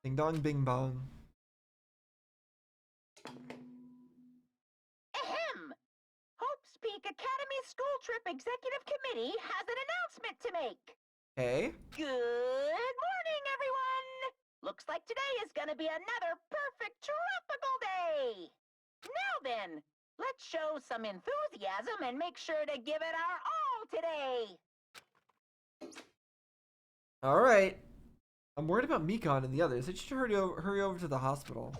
Ding dong, bing bong. Ahem! Hope's Peak Academy School Trip Executive Committee has an announcement to make. Hey. Good morning, everyone! Looks like today is gonna be another perfect tropical day! Now then, let's show some enthusiasm and make sure to give it our all today! Alright. I'm worried about Mikon and the others. They should hurry over to the hospital.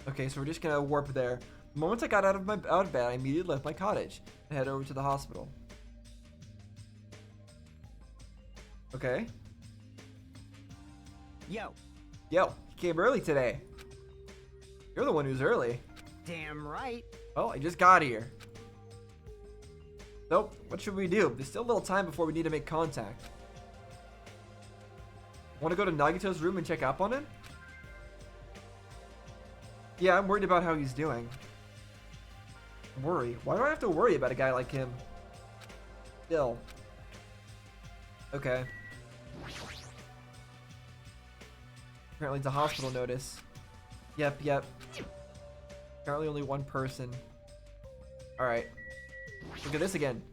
Okay, so we're just gonna warp there. The moment I got out of bed, I immediately left my cottage and head over to the hospital. Okay. Yo. Yo, you came early today. You're the one who's early. Damn right. Oh, I just got here. Nope, what should we do? There's still a little time before we need to make contact. Want to go to Nagito's room and check up on him? Yeah, I'm worried about how he's doing. Worry? Why do I have to worry about a guy like him? Still. Okay. Apparently it's a hospital notice. Yep. Apparently only one person. Alright. Look at this again.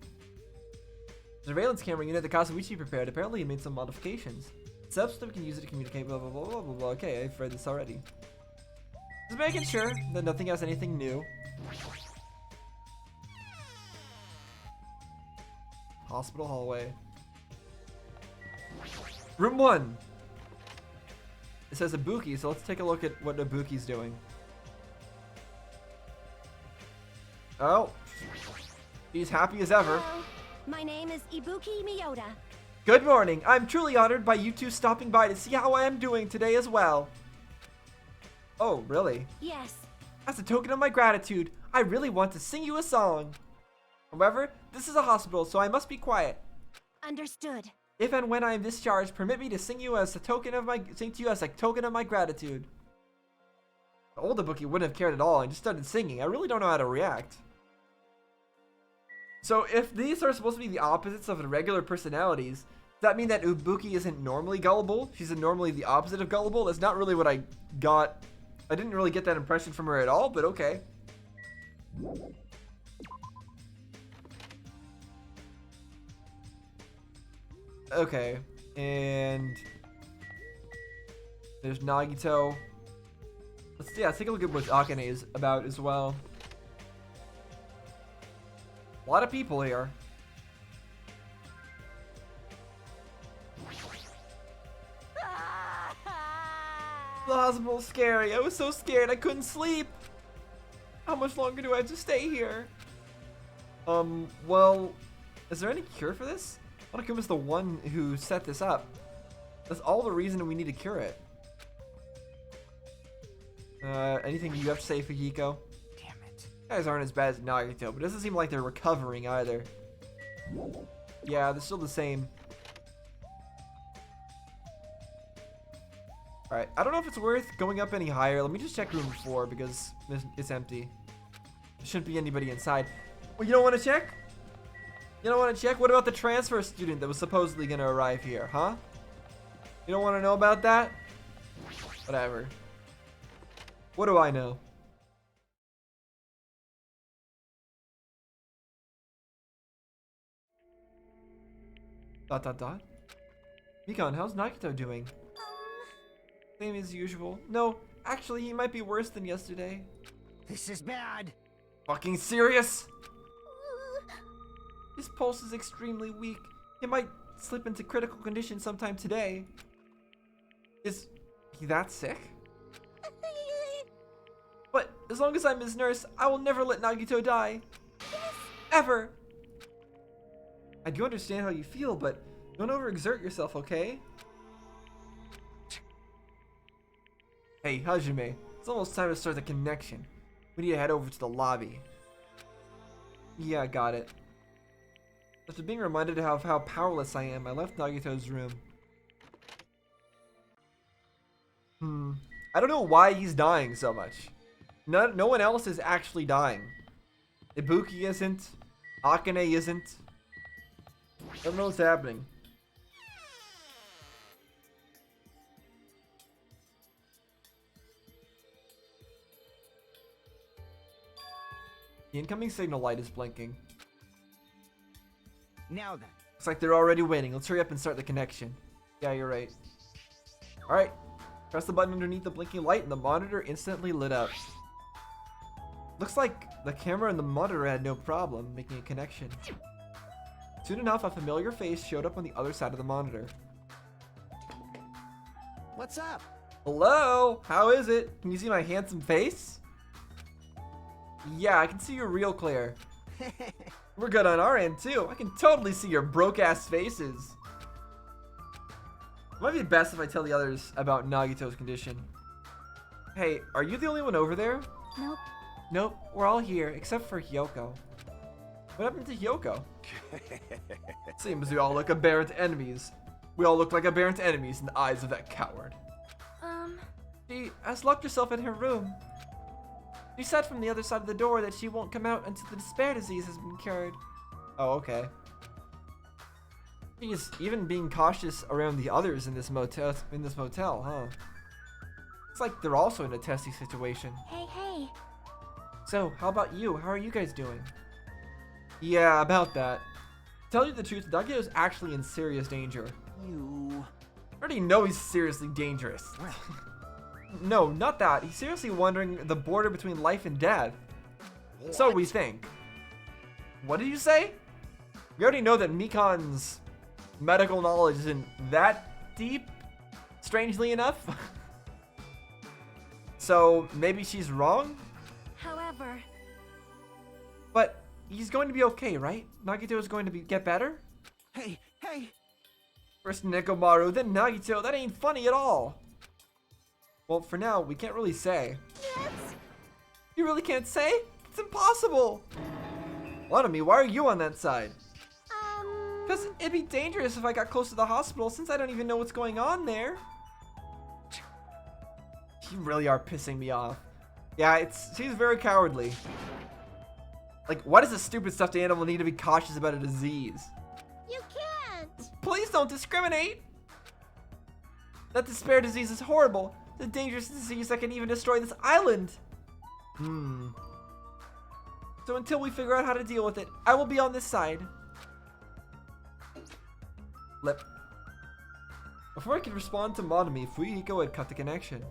Surveillance camera unit that Kazuichi prepared. Apparently he made some modifications. Substance can use it to communicate, blah blah blah blah blah blah. Okay, I've read this already. Just making sure that nothing has anything new. Hospital hallway. Room 1. It says Ibuki, so let's take a look at what Ibuki's doing. Oh. He's happy as ever. Hello, my name is Ibuki Miyota. Good morning. I'm truly honored by you two stopping by to see how I am doing today as well. Oh, really? Yes, As a token of my gratitude, I really want to sing you a song. However, this is a hospital, so I must be quiet. understood. If and when I am discharged, permit me to sing to you as a token of my gratitude. The old Ibuki wouldn't have cared at all and just started singing. I really don't know how to react. So if these are supposed to be the opposites of the regular personalities, does that mean that Ibuki isn't normally gullible? She's normally the opposite of gullible? That's not really what I got. I didn't really get that impression from her at all, but okay. Okay, and there's Nagito. Let's take a look at what Akane is about as well. A lot of people here. The hospital's scary. I was so scared I couldn't sleep. How much longer do I have to stay here? Well, is there any cure for this? Onakuma's the one who set this up. That's all the reason we need to cure it. Anything you have to say, Fujiko? Damn it. Guys aren't as bad as Nagito, but it doesn't seem like they're recovering either. Yeah, they're still the same. Alright, I don't know if it's worth going up any higher. Let me just check room 4 because it's empty. There shouldn't be anybody inside. Well, you don't want to check? You don't want to check? What about the transfer student that was supposedly going to arrive here, huh? You don't want to know about that? Whatever. What do I know? Dot dot dot. Mikon, how's Nagito doing? Same as usual. No, actually he might be worse than yesterday. This is bad. Fucking serious? His pulse is extremely weak. He might slip into critical condition sometime today. Is he that sick? But as long as I'm his nurse, I will never let Nagito die. Ever. I do understand how you feel, but don't overexert yourself, okay? Hey, Hajime, it's almost time to start the connection. We need to head over to the lobby. Yeah, got it. After being reminded of how powerless I am, I left Nagito's room. I don't know why he's dying so much. No one else is actually dying. Ibuki isn't. Akane isn't. I don't know what's happening. The incoming signal light is blinking. Now then. Looks like they're already waiting. Let's hurry up and start the connection. Yeah, you're right. Alright. Press the button underneath the blinking light and the monitor instantly lit up. Looks like the camera and the monitor had no problem making a connection. Soon enough, a familiar face showed up on the other side of the monitor. What's up? Hello? How is it? Can you see my handsome face? Yeah, I can see you real clear. We're good on our end too. I can totally see your broke-ass faces. It might be best if I tell the others about Nagito's condition. Hey, are you the only one over there? Nope. Nope, we're all here except for Hyoko. What happened to Hyoko? Seems we all look aberrant enemies. We all look like aberrant enemies in the eyes of that coward. She has locked herself in her room. She said from the other side of the door that she won't come out until the despair disease has been cured. Oh, okay. She's even being cautious around the others in this motel, huh? It's like they're also in a testy situation. Hey. So, how about you? How are you guys doing? Yeah, about that. To tell you the truth, Nagito's actually in serious danger. You. I already know he's seriously dangerous. No, not that. He's seriously wondering the border between life and death. What? So we think. What did you say? We already know that Mikan's medical knowledge isn't that deep, strangely enough. So maybe she's wrong? However, But he's going to be okay, right? Nagito is going to get better? Hey. First Nekomaru, then Nagito. That ain't funny at all. Well, for now, we can't really say. You really can't say? It's impossible. Wanami, why are you on that side? Because it'd be dangerous if I got close to the hospital since I don't even know what's going on there. You really are pissing me off. Yeah, she's very cowardly. Like, why does a stupid stuffed animal need to be cautious about a disease? you can't. Please don't discriminate. That despair disease is horrible. It's a dangerous disease that can even destroy this island. So until we figure out how to deal with it, I will be on this side. Lip. Before I could respond to Monami, Fuyuhiko had cut the connection.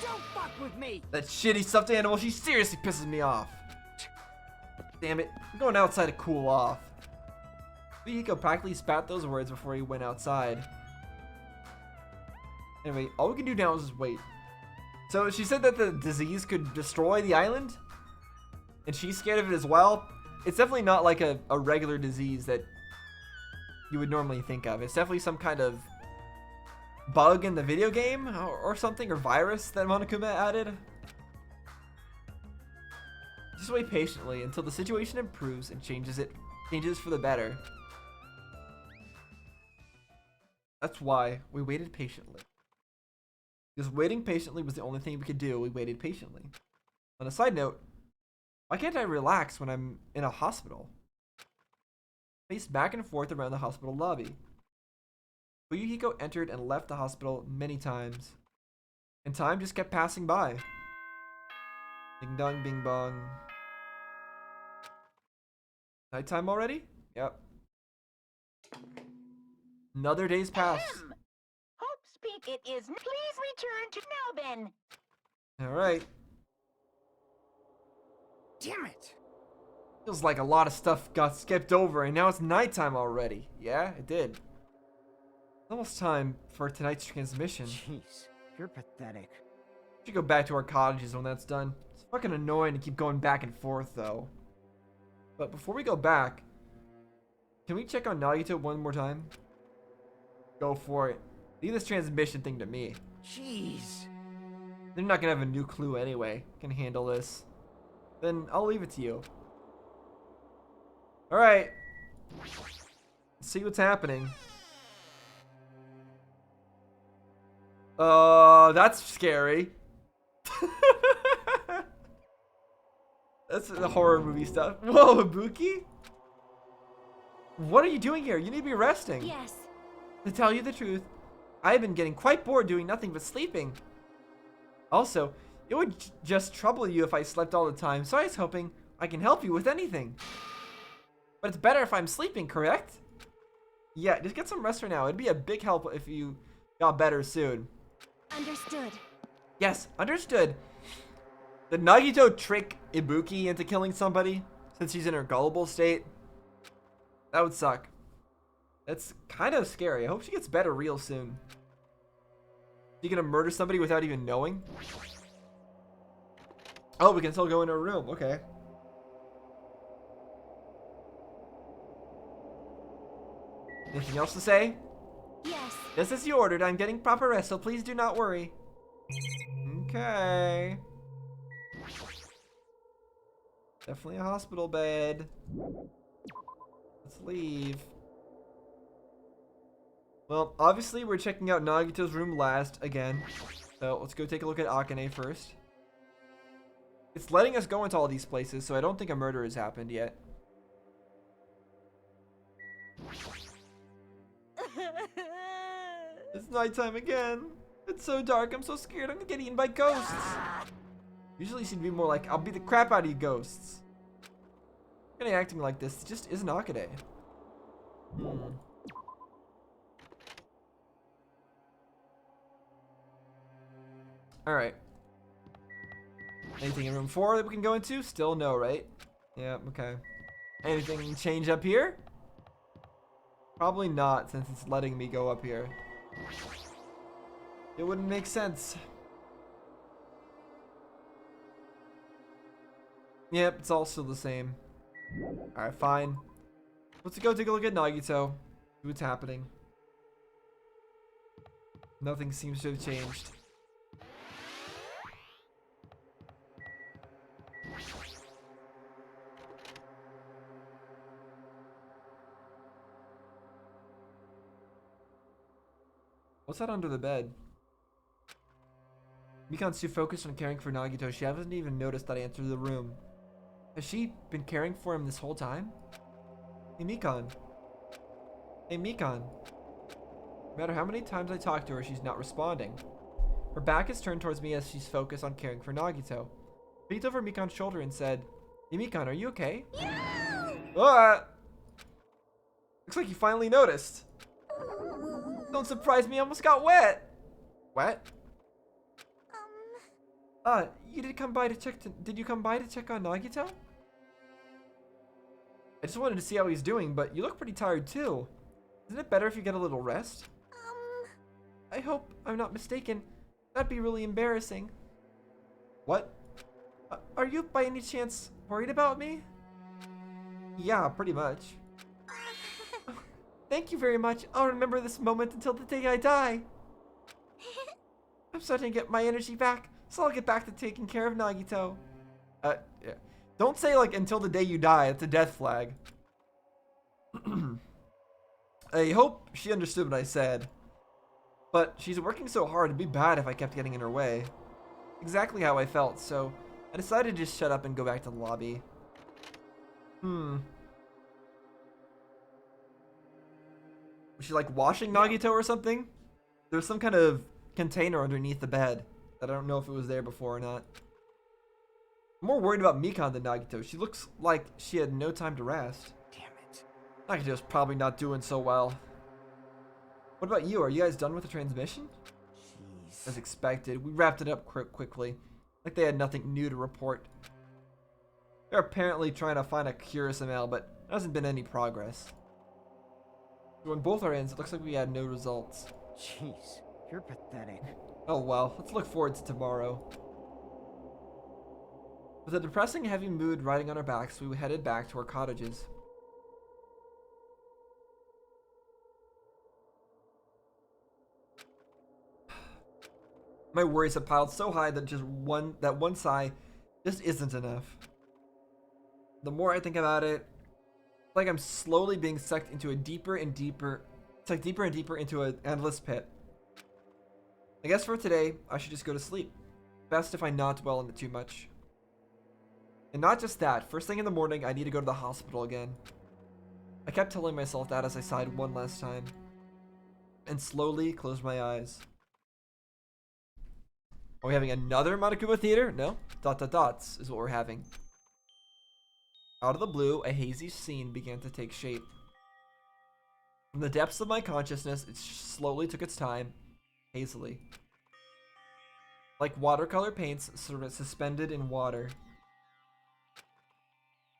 Don't fuck with me. That shitty stuffed animal, she seriously pisses me off. Damn it, I'm going outside to cool off. Fuyuhiko practically spat those words before he went outside. Anyway, all we can do now is just wait. So she said that the disease could destroy the island? And she's scared of it as well? It's definitely not like a regular disease that you would normally think of. It's definitely some kind of bug in the video game or something, or virus that Monokuma added. Just wait patiently until the situation improves and changes for the better. That's why we waited patiently. Because waiting patiently was the only thing we could do. We waited patiently. On a side note, why can't I relax when I'm in a hospital? Paced back and forth around the hospital lobby. Fuyuhiko entered and left the hospital many times. And time just kept passing by. Ding dong, bing bong. Nighttime already? Yep. Another day's passed. Ahem. Hope's Peak it is. Please return to now then. Alright. Damn it. Feels like a lot of stuff got skipped over and now it's nighttime already. Yeah, it did. It's almost time for tonight's transmission. Jeez, you're pathetic. We should go back to our cottages when that's done. It's fucking annoying to keep going back and forth though. But before we go back, can we check on Nagito one more time? Go for it. Leave this transmission thing to me. Jeez. They're not gonna have a new clue anyway. Can handle this. Then I'll leave it to you. Alright. Let's see what's happening. That's scary. That's the horror movie stuff. Whoa, Ibuki? What are you doing here? You need to be resting. Yes. To tell you the truth, I have been getting quite bored doing nothing but sleeping. Also, It would just trouble you if I slept all the time, so I was hoping I can help you with anything. But it's better if I'm sleeping, correct? Yeah, just get some rest for now. It'd be a big help if you got better soon. Understood. Yes, understood. Did Nagito trick Ibuki into killing somebody since she's in her gullible state? That would suck. That's kind of scary. I hope she gets better real soon. You gonna murder somebody without even knowing? Oh, we can still go in her room. Okay. Anything else to say? Yes. Just as you ordered, I'm getting proper rest, so please do not worry. Okay. Definitely a hospital bed. Let's leave. Well, obviously we're checking out Nagito's room last again. So let's go take a look at Akane first. It's letting us go into all these places, so I don't think a murder has happened yet. It's nighttime again. It's so dark, I'm so scared I'm gonna get eaten by ghosts. Usually she'd be more like, I'll beat the crap out of you ghosts. Kind of acting like this just isn't Akane. Alright. Anything in room 4 that we can go into? Still no, right? Yeah, okay. Anything change up here? Probably not, since it's letting me go up here. It wouldn't make sense. Yep, it's all still the same. Alright, fine. Let's go take a look at Nagito. See what's happening. Nothing seems to have changed. What's that under the bed? Mikan's too focused on caring for Nagito, she hasn't even noticed that I entered the room. Has she been caring for him this whole time? Hey Mikan. Hey Mikan. No matter how many times I talk to her, she's not responding. Her back is turned towards me as she's focused on caring for Nagito. I peeked over Mikan's shoulder and said, Hey Mikan, are you okay? Ah! Looks like you finally noticed. Don't surprise me, I almost got wet. Wet? You did come by to check did you come by to check on Nagito? I just wanted to see how he's doing, but you look pretty tired too. Isn't it better if you get a little rest? I hope I'm not mistaken. That'd be really embarrassing. What? Are you by any chance worried about me? Yeah, pretty much. Thank you very much. I'll remember this moment until the day I die. I'm starting to get my energy back, so I'll get back to taking care of Nagito. Yeah. Don't say like until the day you die. It's a death flag. I hope she understood what I said. But she's working so hard, it'd be bad if I kept getting in her way. Exactly how I felt, so I decided to just shut up and go back to the lobby. Was she like washing Nagito or something? There's some kind of container underneath the bed that I don't know if it was there before or not. I'm more worried about Mikan than Nagito. She looks like she had no time to rest. Damn it. Nagito's probably not doing so well. What about you? Are you guys done with the transmission? Jeez. As expected, we wrapped it up quickly. Like they had nothing new to report. They're apparently trying to find a Kurisamel, but there hasn't been any progress. So on both our ends, it looks like we had no results. Jeez, you're pathetic. Oh well, let's look forward to tomorrow. With a depressing, heavy mood riding on our backs, we headed back to our cottages. My worries have piled so high that one sigh just isn't enough. The more I think about it, it's like I'm slowly being sucked into a deeper and deeper into an endless pit. I guess for today, I should just go to sleep. Best if I not dwell on it too much. And not just that, first thing in the morning, I need to go to the hospital again. I kept telling myself that as I sighed one last time, and slowly closed my eyes. Are we having another Monokuma Theater? No. ... is what we're having. Out of the blue, a hazy scene began to take shape. From the depths of my consciousness, it slowly took its time, hazily. Like watercolor paints sort of suspended in water.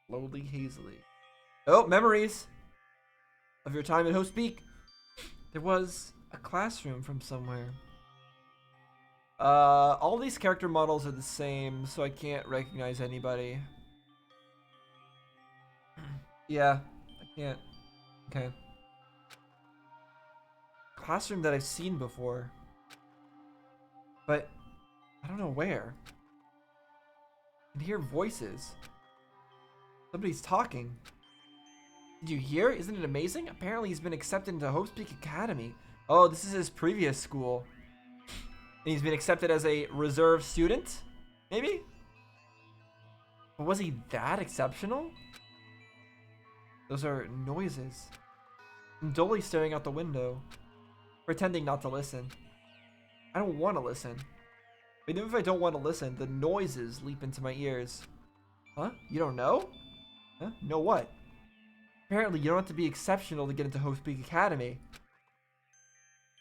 Slowly, hazily. Oh, memories of your time at Host Peak. There was a classroom from somewhere. All these character models are the same, so I can't recognize anybody. Yeah, I can't. Okay. Classroom that I've seen before. But I don't know where. I can hear voices. Somebody's talking. Did you hear? Isn't it amazing? Apparently he's been accepted into Hope's Peak Academy. Oh, this is his previous school. And he's been accepted as a reserve student? Maybe? But was he that exceptional? Those are noises. I'm dully staring out the window, pretending not to listen. I don't want to listen. But even if I don't want to listen, the noises leap into my ears. Huh? You don't know? Huh? Know what? Apparently, you don't have to be exceptional to get into Hope's Peak Academy.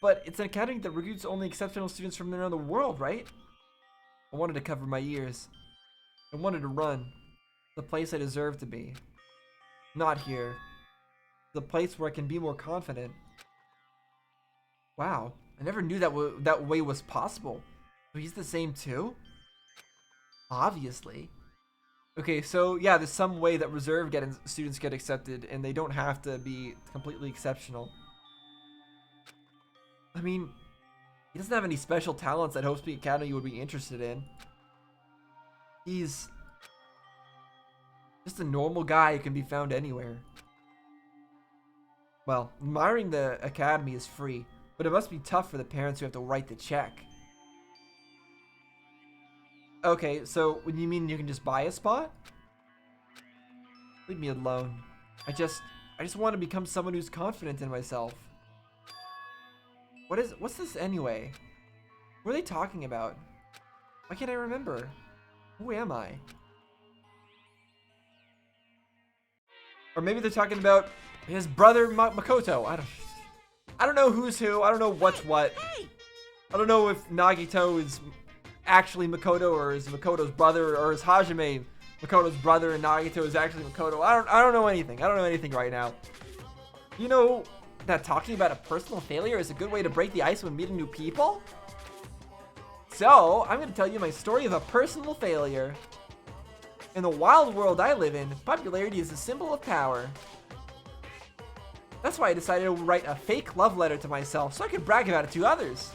But it's an academy that recruits only exceptional students from around the world, right? I wanted to cover my ears. I wanted to run. The place I deserve to be. Not here. The place where I can be more confident. Wow, I never knew that way was possible. So he's the same too? Obviously. Okay, so yeah, there's some way that reserve students get accepted, and they don't have to be completely exceptional. I mean, he doesn't have any special talents that Hope's Peak Academy would be interested in. He's just a normal guy who can be found anywhere. Well, admiring the academy is free, but it must be tough for the parents who have to write the check. Okay, so what do you mean you can just buy a spot? Leave me alone. I just want to become someone who's confident in myself. What's this anyway? What are they talking about? Why can't I remember? Who am I? Or maybe they're talking about his brother Makoto. I don't know who's who. I don't know what's what. I don't know if Nagito is actually Makoto, or is Makoto's brother, or is Hajime Makoto's brother and Nagito is actually Makoto. I don't know anything. I don't know anything right now. You know that talking about a personal failure is a good way to break the ice when meeting new people? So, I'm going to tell you my story of a personal failure. In the wild world I live in, popularity is a symbol of power. That's why I decided to write a fake love letter to myself so I could brag about it to others.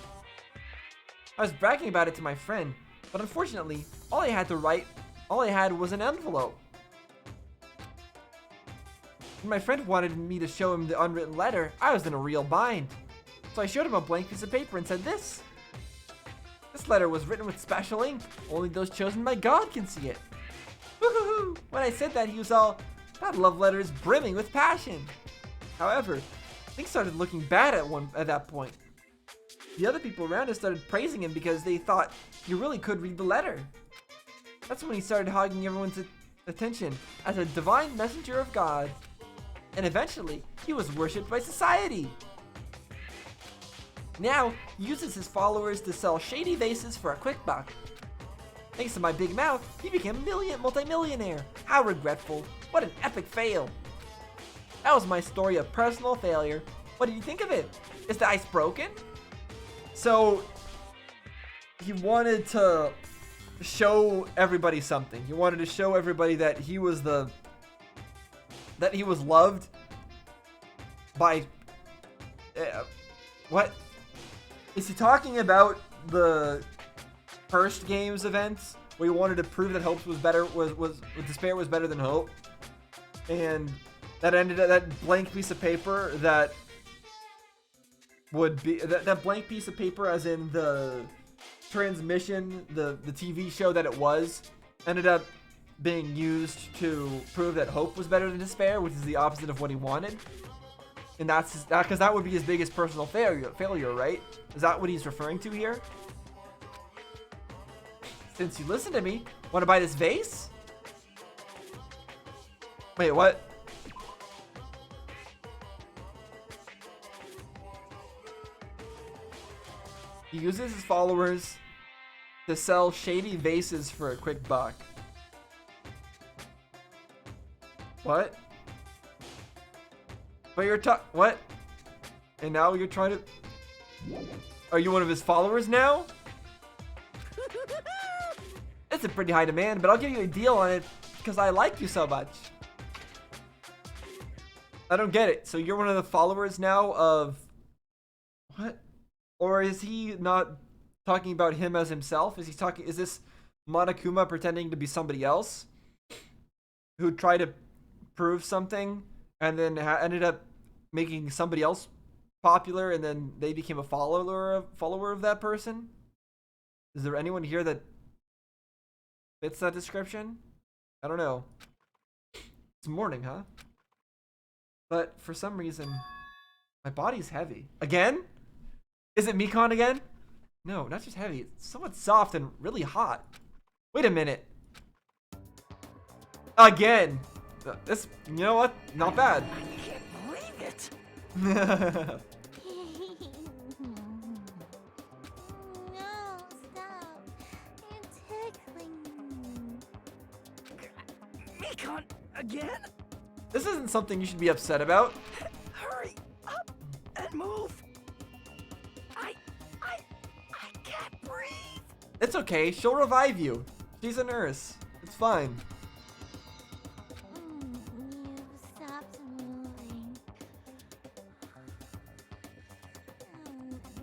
I was bragging about it to my friend, but unfortunately, all I had was an envelope. When my friend wanted me to show him the unwritten letter, I was in a real bind. So I showed him a blank piece of paper and said this. This letter was written with special ink. Only those chosen by God can see it. Woohoo! When I said that, he was all, that love letter is brimming with passion. However, things started looking bad at that point. The other people around us started praising him because they thought he really could read the letter. That's when he started hogging everyone's attention as a divine messenger of God. And eventually, he was worshipped by society. Now, he uses his followers to sell shady vases for a quick buck. Thanks to my big mouth, he became a multi-millionaire. How regretful. What an epic fail. That was my story of personal failure. What do you think of it? Is the ice broken? So, he wanted to show everybody something. He wanted to show everybody that he was loved by... what? Is he talking about the first game's events where he wanted to prove that Hope was better, was Despair was better than Hope? And that ended at that blank piece of paper that would be that blank piece of paper, as in the transmission, the TV show that it was, ended up being used to prove that Hope was better than Despair, which is the opposite of what he wanted. And that's because that would be his biggest personal failure, right? Is that what he's referring to here? Since you listen to me, wanna buy this vase? Wait, what? He uses his followers to sell shady vases for a quick buck. What? But you're what? And now you're trying to... Are you one of his followers now? It's a pretty high demand, but I'll give you a deal on it because I like you so much. I don't get it. So you're one of the followers now of... What? Or is he not talking about him as himself? Is he talking... Is this Monokuma pretending to be somebody else? Who tried to prove something and then ended up making somebody else popular and then they became a follower of that person? Is there anyone here that fits that description? I don't know. It's morning, huh? But for some reason, my body's heavy. Again? Is it Mikon again? No, not just heavy. It's somewhat soft and really hot. Wait a minute. Again. This, you know what? Not bad. I can't believe it. No, stop. You're tickling me. Mikon, again? This isn't something you should be upset about. Hurry up and move. I can't breathe. It's okay. She'll revive you. She's a nurse. It's fine. You stopped moving.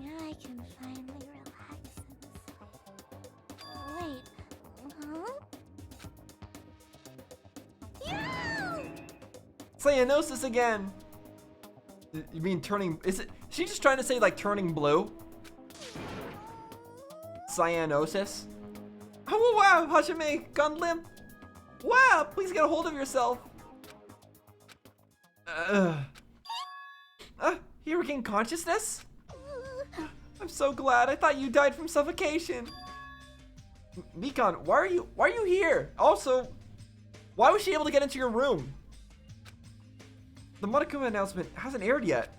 Now I can finally relax inside. Wait, huh? Cyanosis again. You mean turning? Is it? She just trying to say like turning blue? Cyanosis. Oh wow, Hashime, gone limp. Wow, please get a hold of yourself. You regained consciousness? I'm so glad. I thought you died from suffocation. Mikon, why are you here? Also, why was she able to get into your room? The Monokuma announcement hasn't aired yet.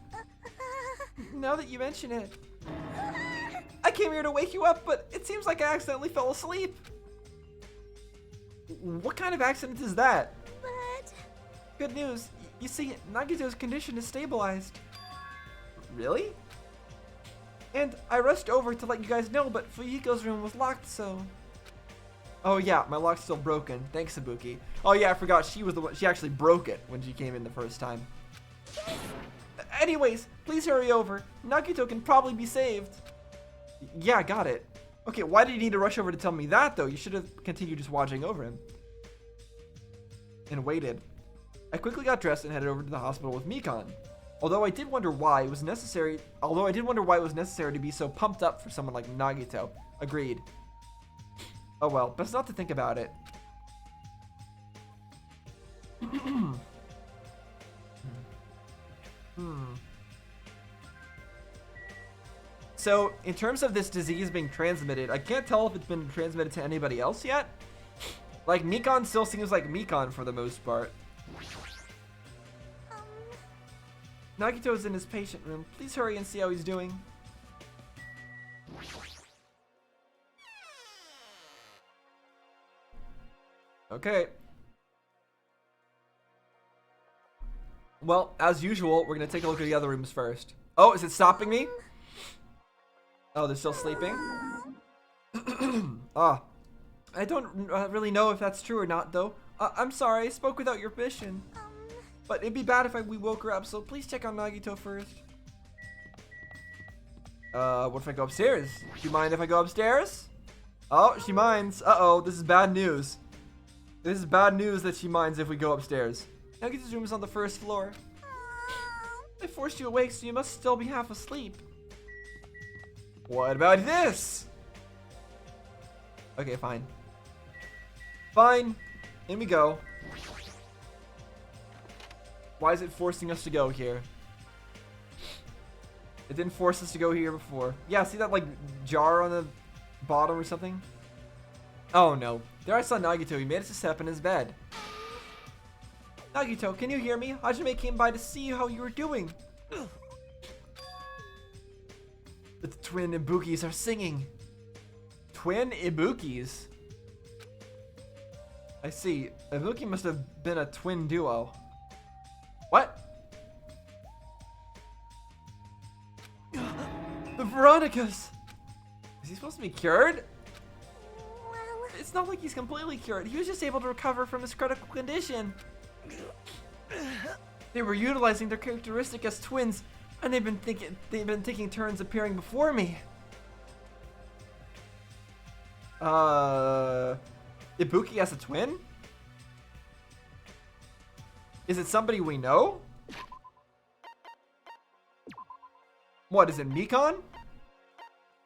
Now that you mention it. I came here to wake you up, but it seems like I accidentally fell asleep. What kind of accident is that? But Good news. You see, Nagito's condition is stabilized. Really? And I rushed over to let you guys know, but Fuyiko's room was locked, so... Oh yeah, my lock's still broken. Thanks, Sabuki. Oh yeah, I forgot she was the one. She actually broke it when she came in the first time. Anyways, please hurry over. Nagito can probably be saved. Yeah, got it. Okay, why did you need to rush over to tell me that, though? You should have continued just watching over him. And waited. I quickly got dressed and headed over to the hospital with Mikon. Although I did wonder why it was necessary to be so pumped up for someone like Nagito. Agreed. Oh well, best not to think about it. So, in terms of this disease being transmitted, I can't tell if it's been transmitted to anybody else yet. Like, Mikon still seems like Mikon for the most part. Nagito's in his patient room. Please hurry and see how he's doing. Okay. Well, as usual, we're gonna take a look at the other rooms first. Oh, is it stopping me? Oh, they're still sleeping? Ah. I don't really know if that's true or not, though. I'm sorry, I spoke without your permission. But it'd be bad if we woke her up, so please check on Nagito first. What if I go upstairs? Do you mind if I go upstairs? Oh, she minds. Uh-oh, this is bad news. This is bad news that she minds if we go upstairs. Nagito's room is on the first floor. I forced you awake, so you must still be half asleep. What about this? Okay, fine. Fine. In we go. Why is it forcing us to go here? It didn't force us to go here before. Yeah, see that like jar on the bottom or something? Oh no. There I saw Nagito. He made us to sit up in his bed. Nagito, can you hear me? Hajime came by to see how you were doing. The twin Ibukis are singing. Twin Ibukis? I see. Ibuki must have been a twin duo. What? The Veronicas! Is he supposed to be cured? Well, It's not like he's completely cured. He was just able to recover from his critical condition. They were utilizing their characteristic as twins, and they've been taking turns appearing before me. Ibuki as a twin? Is it somebody we know? What, is it Mikon?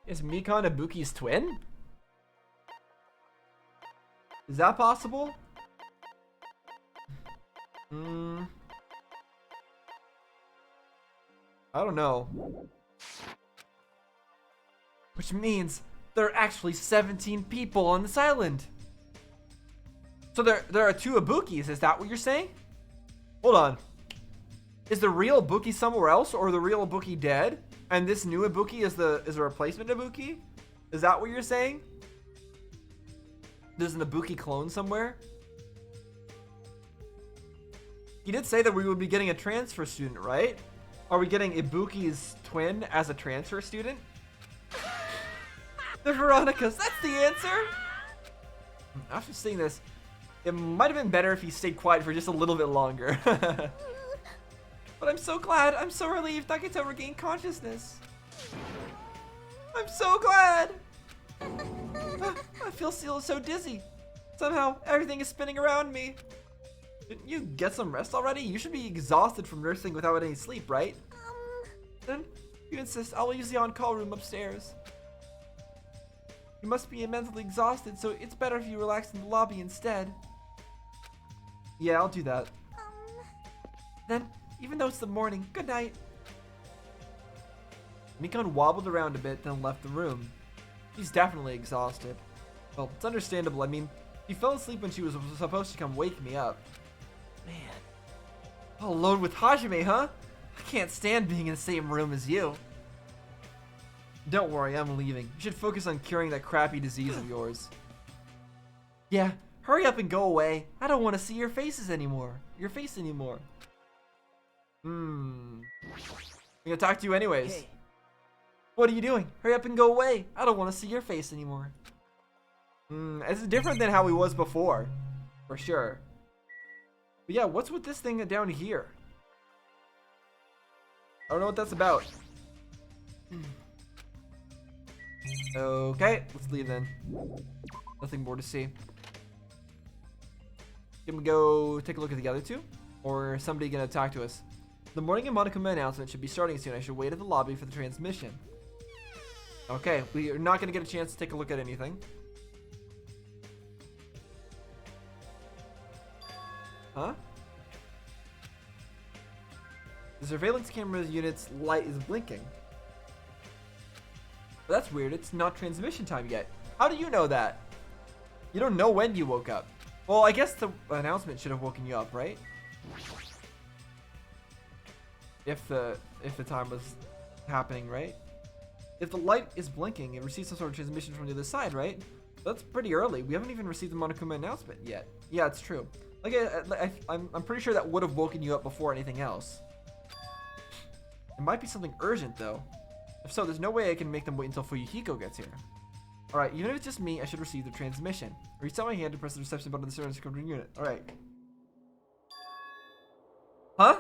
Is Mikon Ibuki's twin? Is that possible? I don't know. Which means there are actually 17 people on this island. So there are 2 Ibukis, is that what you're saying? Hold on. Is the real Ibuki somewhere else, or the real Ibuki dead? And this new Ibuki is a replacement Ibuki? Is that what you're saying? There's an Ibuki clone somewhere? He did say that we would be getting a transfer student, right? Are we getting Ibuki's twin as a transfer student? The Veronicas, that's the answer! After seeing this, it might have been better if he stayed quiet for just a little bit longer. But I'm so glad, I'm so relieved Nagito regained consciousness. I'm so glad! I feel so dizzy. Somehow, everything is spinning around me. Didn't you get some rest already? You should be exhausted from nursing without any sleep, right? Then, if you insist, I'll use the on-call room upstairs. You must be immensely exhausted, so it's better if you relax in the lobby instead. Yeah, I'll do that. Then, even though it's the morning, good night. Mikon wobbled around a bit, then left the room. She's definitely exhausted. Well, it's understandable. I mean, she fell asleep when she was supposed to come wake me up. Man. All alone with Hajime, huh? I can't stand being in the same room as you. Don't worry, I'm leaving. You should focus on curing that crappy disease of yours. Yeah, hurry up and go away. I don't want to see your face anymore. I'm gonna talk to you anyways. Hey. What are you doing? Hurry up and go away. I don't want to see your face anymore. It's different than how he was before. For sure. But yeah, what's with this thing down here? I don't know what that's about. Okay, let's leave then. Nothing more to see. Can we go take a look at the other 2? Or is somebody gonna talk to us? The morning and Monokuma announcement should be starting soon. I should wait at the lobby for the transmission. Okay, we are not gonna get a chance to take a look at anything. Huh? The surveillance camera unit's light is blinking. But that's weird, it's not transmission time yet. How do you know that? You don't know when you woke up. Well, I guess the announcement should have woken you up, right? If the time was happening, right? If the light is blinking, it receives some sort of transmission from the other side, right? That's pretty early. We haven't even received the Monokuma announcement yet. Yeah, it's true. Like, I'm pretty sure that would have woken you up before anything else. It might be something urgent, though. If so, there's no way I can make them wait until Fuyuhiko gets here. Alright, even if it's just me, I should receive the transmission. Reach out my hand to press the reception button on the service control unit. Alright. Huh?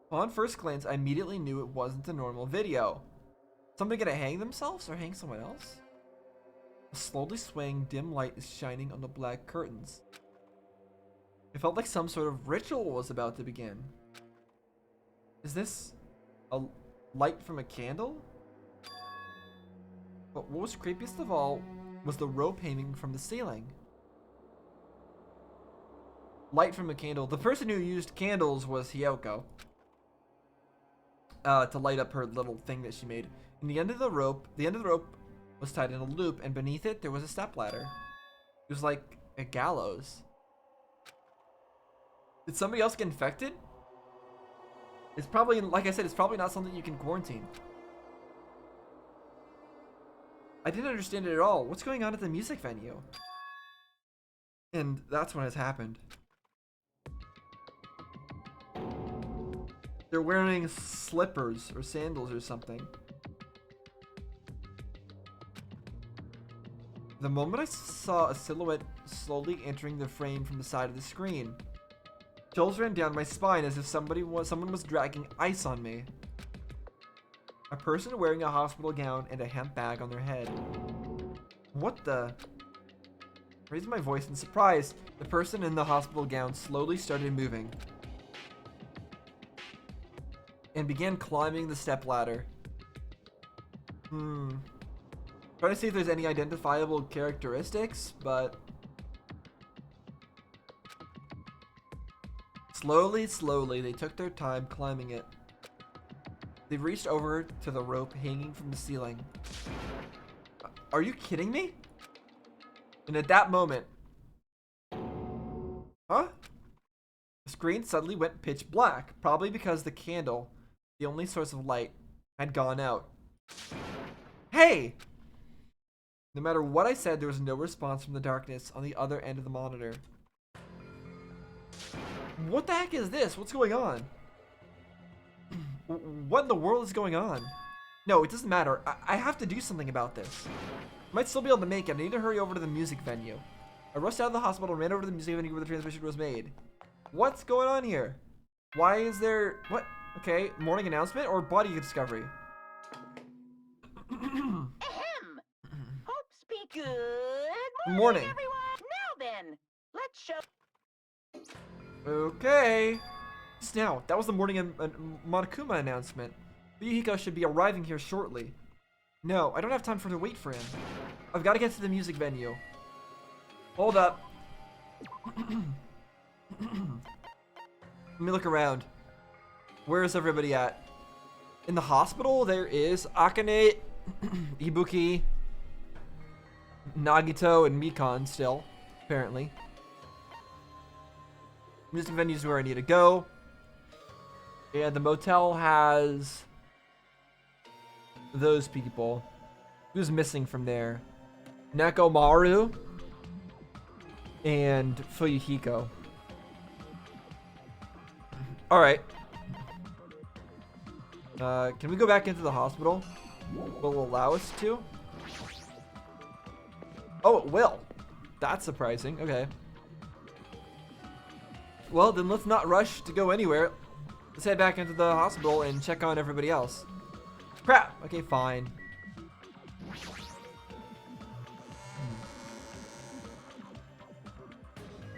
Upon first glance, I immediately knew it wasn't a normal video. Somebody gonna hang themselves or hang someone else? A slowly swaying dim light is shining on the black curtains. It felt like some sort of ritual was about to begin. Is this a light from a candle? But what was creepiest of all was the rope hanging from the ceiling. Light from a candle. The person who used candles was Hyoko. To light up her little thing that she made. And the end of the rope was tied in a loop, and beneath it there was a stepladder. It was like a gallows. Did somebody else get infected? It's probably, like I said, it's probably not something you can quarantine. I didn't understand it at all. What's going on at the music venue? And that's when it's happened. They're wearing slippers or sandals or something. The moment I saw a silhouette slowly entering the frame from the side of the screen, chills ran down my spine as if someone was dragging ice on me. A person wearing a hospital gown and a hemp bag on their head. What the? Raising my voice in surprise, the person in the hospital gown slowly started moving and began climbing the stepladder. Trying to see if there's any identifiable characteristics, but slowly, they took their time climbing it. They reached over to the rope hanging from the ceiling. Are you kidding me? And at that moment, the screen suddenly went pitch black, probably because the candle, the only source of light, had gone out. Hey! No matter what I said, there was no response from the darkness on the other end of the monitor. What the heck is this? What's going on? What in the world is going on? No, it doesn't matter. I have to do something about this. I might still be able to make it. I need to hurry over to the music venue. I rushed out of the hospital and ran over to the music venue where the transmission was made. What's going on here? Why is there... What? Okay, morning announcement or body discovery? Ahem! Hope speak good Morning. everyone! Now then, let's show... Okay. Just now, that was the morning Monokuma announcement. Yuhiko should be arriving here shortly. No, I don't have time to wait for him. I've got to get to the music venue. Hold up. Let me look around. Where is everybody at? In the hospital, there is Akane, Ibuki, Nagito, and Mikan still, apparently. Music venue's where I need to go. And the motel has those people. Who's missing from there? Nekomaru and Fuyuhiko. Alright. Can we go back into the hospital? Will it allow us to? Oh, it will. That's surprising. Okay. Well, then let's not rush to go anywhere. Let's head back into the hospital and check on everybody else. Crap! Okay, fine.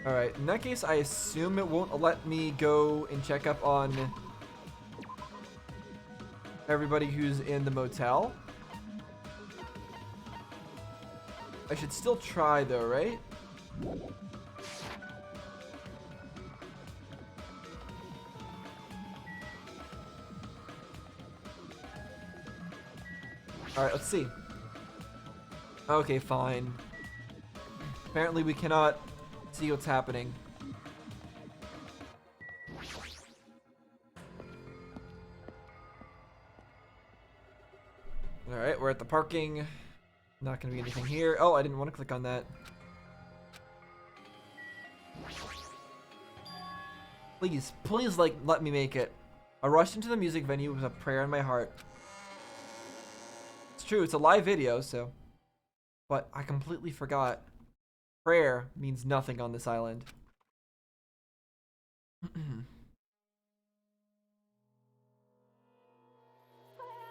Alright, in that case, I assume it won't let me go and check up on everybody who's in the motel. I should still try though, right? Alright, let's see. Okay, fine. Apparently we cannot see what's happening. Alright, we're at the parking. Not gonna be anything here. Oh, I didn't want to click on that. Please, please, like, let me make it. I rushed into the music venue with a prayer in my heart. It's true, it's a live video, so... But I completely forgot. Prayer means nothing on this island.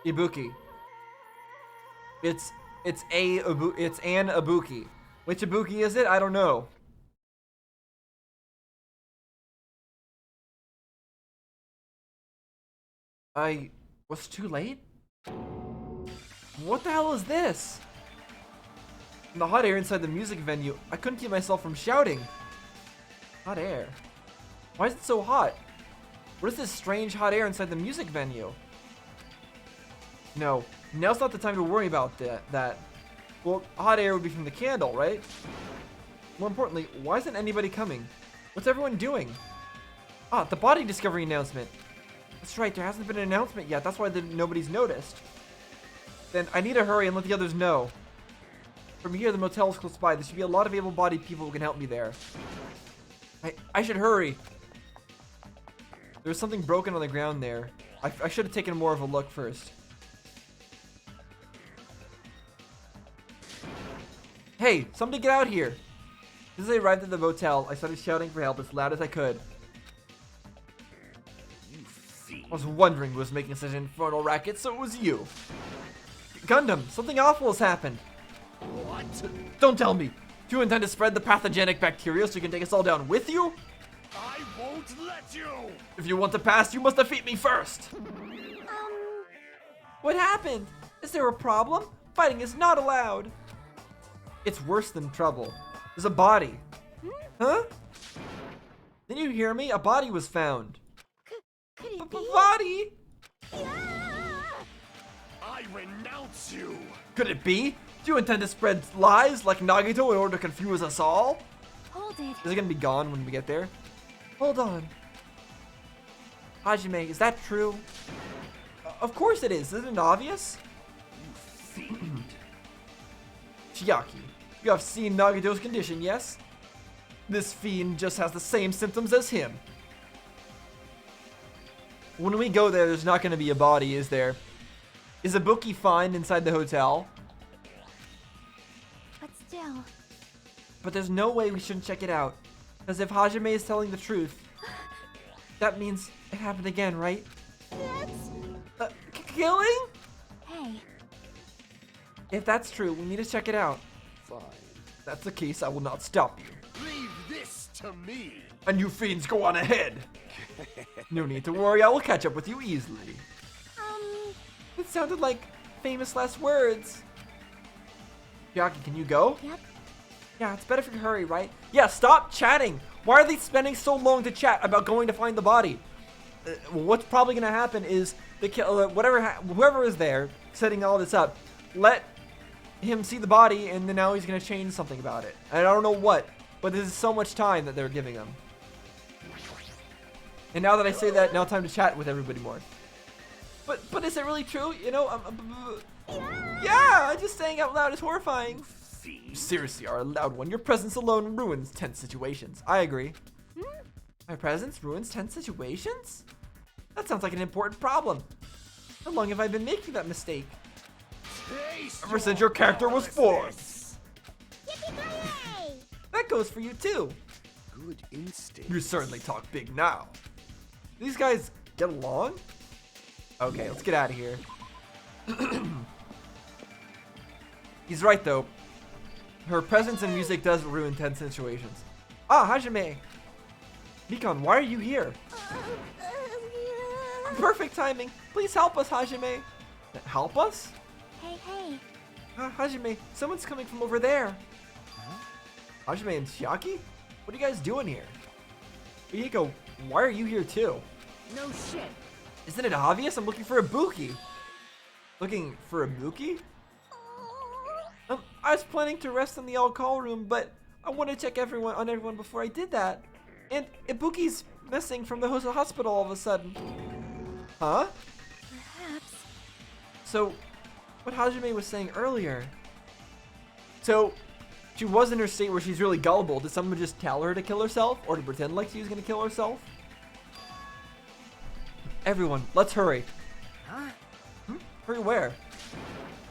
Ibuki. It's an Ibuki. Which Ibuki is it? I don't know. I was too late? What the hell is this? In the hot air inside the music venue, I couldn't keep myself from shouting. Hot air? Why is it so hot? What is this strange hot air inside the music venue? No, now's not the time to worry about that. Well, hot air would be from the candle, right? More importantly, why isn't anybody coming? What's everyone doing? Ah, the body discovery announcement. That's right, there hasn't been an announcement yet. That's why nobody's noticed. Then I need to hurry and let the others know. From here, the motel is close by. There should be a lot of able-bodied people who can help me there. I should hurry. There's something broken on the ground there. I should have taken more of a look first. Hey, somebody get out here. As I arrived at the motel, I started shouting for help as loud as I could. I was wondering who was making such an infernal racket, so it was you. Gundam, something awful has happened. What? Don't tell me. Do you intend to spread the pathogenic bacteria so you can take us all down with you? I won't let you! If you want to pass, you must defeat me first. What happened? Is there a problem? Fighting is not allowed. It's worse than trouble. There's a body. Huh? Didn't you hear me? A body was found. Could it be? Body? I renounce you! Could it be? Do you intend to spread lies like Nagito in order to confuse us all? Hold it. Is it gonna be gone when we get there? Hold on. Hajime, is that true? Of course it is. Isn't it obvious? You fiend. Chiaki, you have seen Nagito's condition, yes? This fiend just has the same symptoms as him. When we go there, there's not gonna be a body, is there? Is Ibuki fine inside the hotel? But still. But there's no way we shouldn't check it out. Because if Hajime is telling the truth, that means it happened again, right? That's... Killing? Hey. If that's true, we need to check it out. Fine. If that's the case, I will not stop you. Leave this to me! And you fiends go on ahead. No need to worry, I will catch up with you easily. It sounded like famous last words. Chiaki, can you go? Yep. Yeah, it's better if you hurry, right? Yeah, stop chatting. Why are they spending so long to chat about going to find the body? What's probably gonna happen is whoever is there setting all this up, let him see the body, and then now he's gonna change something about it. And I don't know what, but this is so much time that they're giving him. And now that I say that, now time to chat with everybody more. But is it really true? You know, yeah, just saying out loud is horrifying. You seriously are a loud one. Your presence alone ruins tense situations. I agree. My presence ruins tense situations? That sounds like an important problem. How long have I been making that mistake? Ever since your character was formed. Yippee-ki-yay! That goes for you too. Good instinct. You certainly talk big now. These guys get along? Okay, let's get out of here. He's right though. Her presence and music does ruin tense situations. Ah, Hajime! Nikon, why are you here? Perfect timing. Please help us, Hajime. Help us? Hey. Hajime, someone's coming from over there. Hajime and Chiaki? What are you guys doing here? Rieko, why are you here too? No shit. Isn't it obvious? I'm looking for Ibuki. Looking for Ibuki? I was planning to rest in the all-call room, but I wanted to check on everyone before I did that. And Ibuki's missing from the hospital all of a sudden. Huh? Perhaps. So, what Hajime was saying earlier. So, she was in her state where she's really gullible. Did someone just tell her to kill herself? Or to pretend like she was gonna kill herself? Everyone, let's hurry. Huh? Hurry where?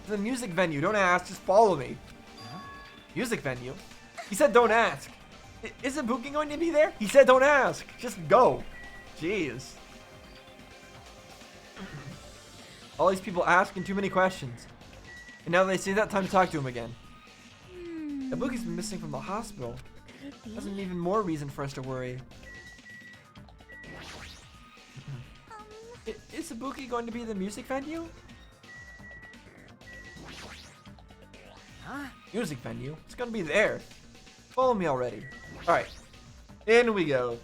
To the music venue. Don't ask, just follow me. Huh? Music venue? He said don't ask. Isn't Ibuki going to be there? He said don't ask. Just go. Jeez. All these people asking too many questions. And now they see that, time to talk to him again. Ibuki's been missing from the hospital. Could it be? That's an even more reason for us to worry. Is Ibuki going to be the music venue? Huh? Music venue? It's gonna be there. Follow me already. Alright. In we go.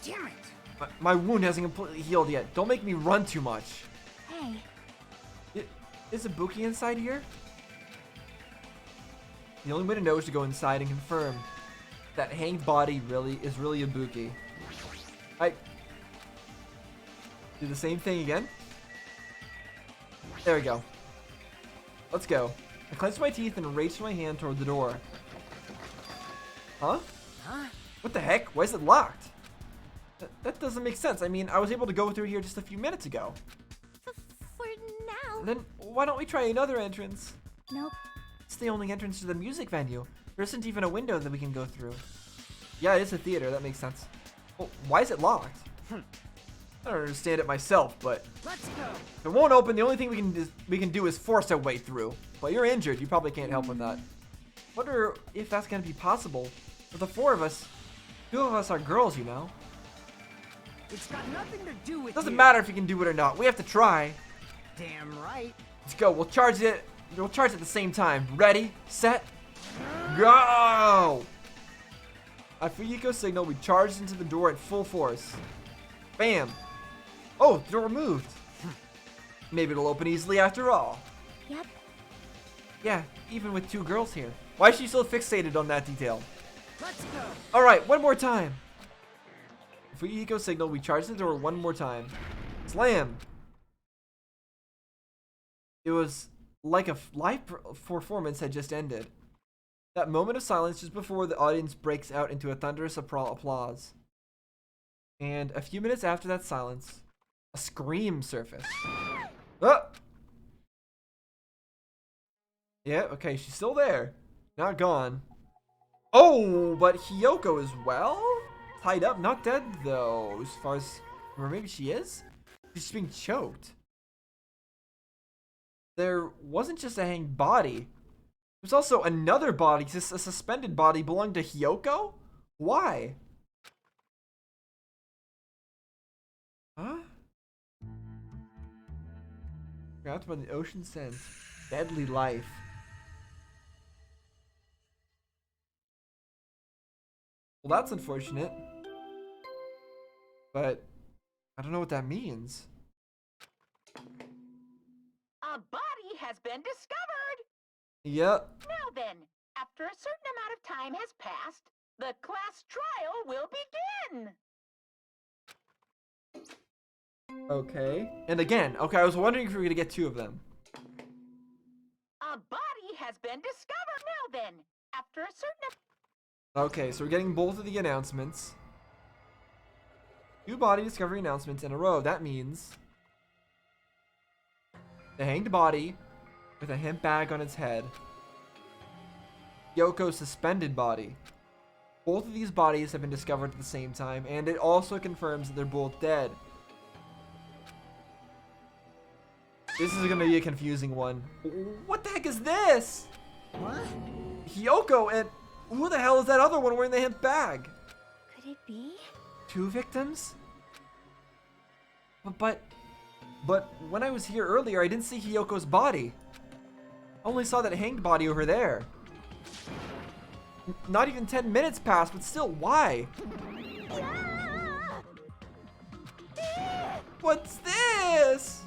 Damn it! My wound hasn't completely healed yet. Don't make me run too much. Hey. Is Ibuki inside here? The only way to know is to go inside and confirm that hanged body is really Ibuki. I do the same thing again. There we go. Let's go. I clenched my teeth and raised my hand toward the door. Huh? What the heck? Why is it locked? That doesn't make sense. I mean, I was able to go through here just a few minutes ago. For now. Then why don't we try another entrance? Nope. It's the only entrance to the music venue. There isn't even a window that we can go through. Yeah, it is a theater. That makes sense. Well, why is it locked? I don't understand it myself, but Let's go. if it won't open, the only thing we can do is force our way through. But you're injured. You probably can't help with that. Wonder if that's gonna be possible. With the four of us, two of us are girls, you know. It's got nothing to do with Doesn't you. matter if you can do it or not. We have to try. Damn right. Let's go. We'll charge it. We'll charge at the same time. Ready, set, go! At Fuyiko signal, we charged into the door at full force. Bam! Oh, the door moved. Maybe it'll open easily after all. Yep. Yeah, even with two girls here. Why is she so fixated on that detail? Let's go. All right, one more time. Fuyiko signal, we charged the door one more time. Slam! It was like a live performance had just ended. That moment of silence just before the audience breaks out into a thunderous applause. And a few minutes after that silence, a scream surfaced. Oh! Yeah, okay, she's still there. Not gone. Oh, but Hiyoko as well? Tied up, not dead though, as far as... Or maybe she is? She's being choked. There wasn't just a hanged body. There's also another body, a suspended body belonging to Hiyoko? Why? Huh? Trapped by the ocean scent. Deadly life. Well, that's unfortunate. But I don't know what that means. A body has been discovered! Yep. Now then, after a certain amount of time has passed, the class trial will begin! Okay. And again, okay, I was wondering if we were gonna get two of them. A body has been discovered! Now then, after a certain... Okay, so we're getting both of the announcements. Two body discovery announcements in a row. That means the hanged body with a hemp bag on its head. Yoko's suspended body. Both of these bodies have been discovered at the same time, and it also confirms that they're both dead. This is gonna be a confusing one. What the heck is this? What? Hiyoko and who the hell is that other one wearing the hemp bag? Could it be? Two victims? But when I was here earlier, I didn't see Hiyoko's body. I only saw that hanged body over there. Not even 10 minutes passed, but still, why? What's this?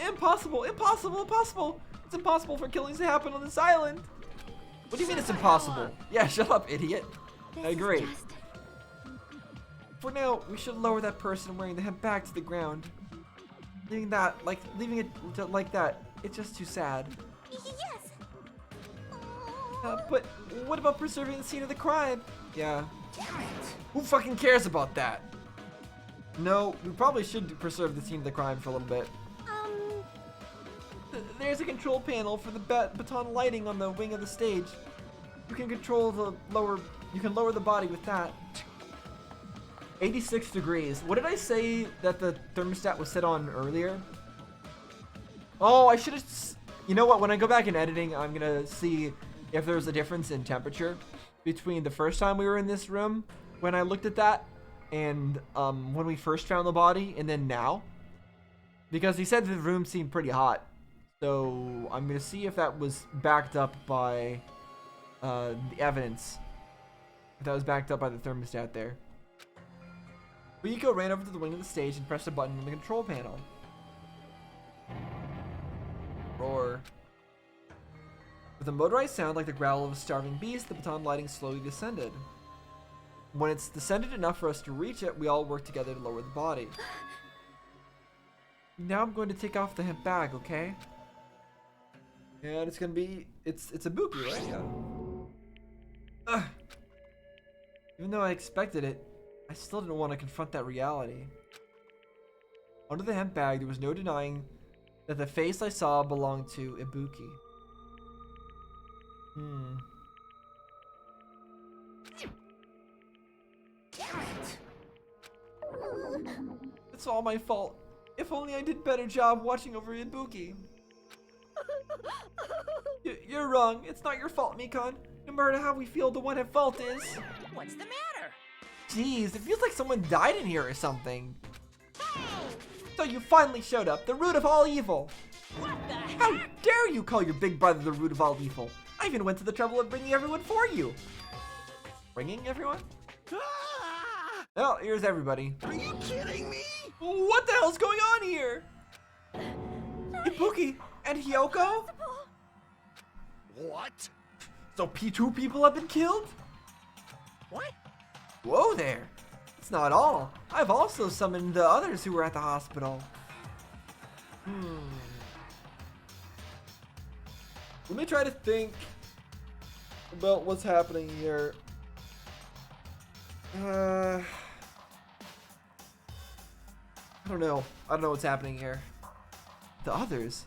Impossible, impossible, impossible. It's impossible for killings to happen on this island. What do you mean it's impossible? Yeah, shut up, idiot. This I agree. is just... For now, we should lower that person wearing the hemp back to the ground. Leaving it like that, it's just too sad. Yes! But what about preserving the scene of the crime? Yeah. Damn it. Who fucking cares about that? No, we probably should preserve the scene of the crime for a little bit. There's a control panel for the baton lighting on the wing of the stage. You can lower the body with that. 86 degrees. What did I say that the thermostat was set on earlier? Oh, I should have... You know what? When I go back in editing, I'm going to see if there's a difference in temperature between the first time we were in this room, when I looked at that, and when we first found the body, and then now. Because he said the room seemed pretty hot. So I'm going to see if that was backed up by the evidence. If that was backed up by the thermostat there. Rico ran over to the wing of the stage and pressed a button on the control panel. Roar. With a motorized sound like the growl of a starving beast, the baton lighting slowly descended. When it's descended enough for us to reach it, we all work together to lower the body. Now I'm going to take off the hemp bag, okay? And it's gonna be, it's a Buki, right? Yeah. Ugh. Even though I expected it, I still didn't want to confront that reality. Under the hemp bag, there was no denying that the face I saw belonged to Ibuki. Damn it! It's all my fault. If only I did a better job watching over Ibuki. You're wrong. It's not your fault, Mikan. No matter how we feel, the one at fault is... What's the matter? Jeez, it feels like someone died in here or something. So you finally showed up, the root of all evil. What the How heck? dare you call your big brother the root of all evil? I even went to the trouble of bringing everyone for you. Bringing everyone? Ah! Well, here's everybody. Are you kidding me? What the hell's going on here? Ibuki and Hyoko? What? So two people have been killed? What? Whoa there. That's not all. I've also summoned the others who were at the hospital. Let me try to think about what's happening here. I don't know. I don't know what's happening here. The others?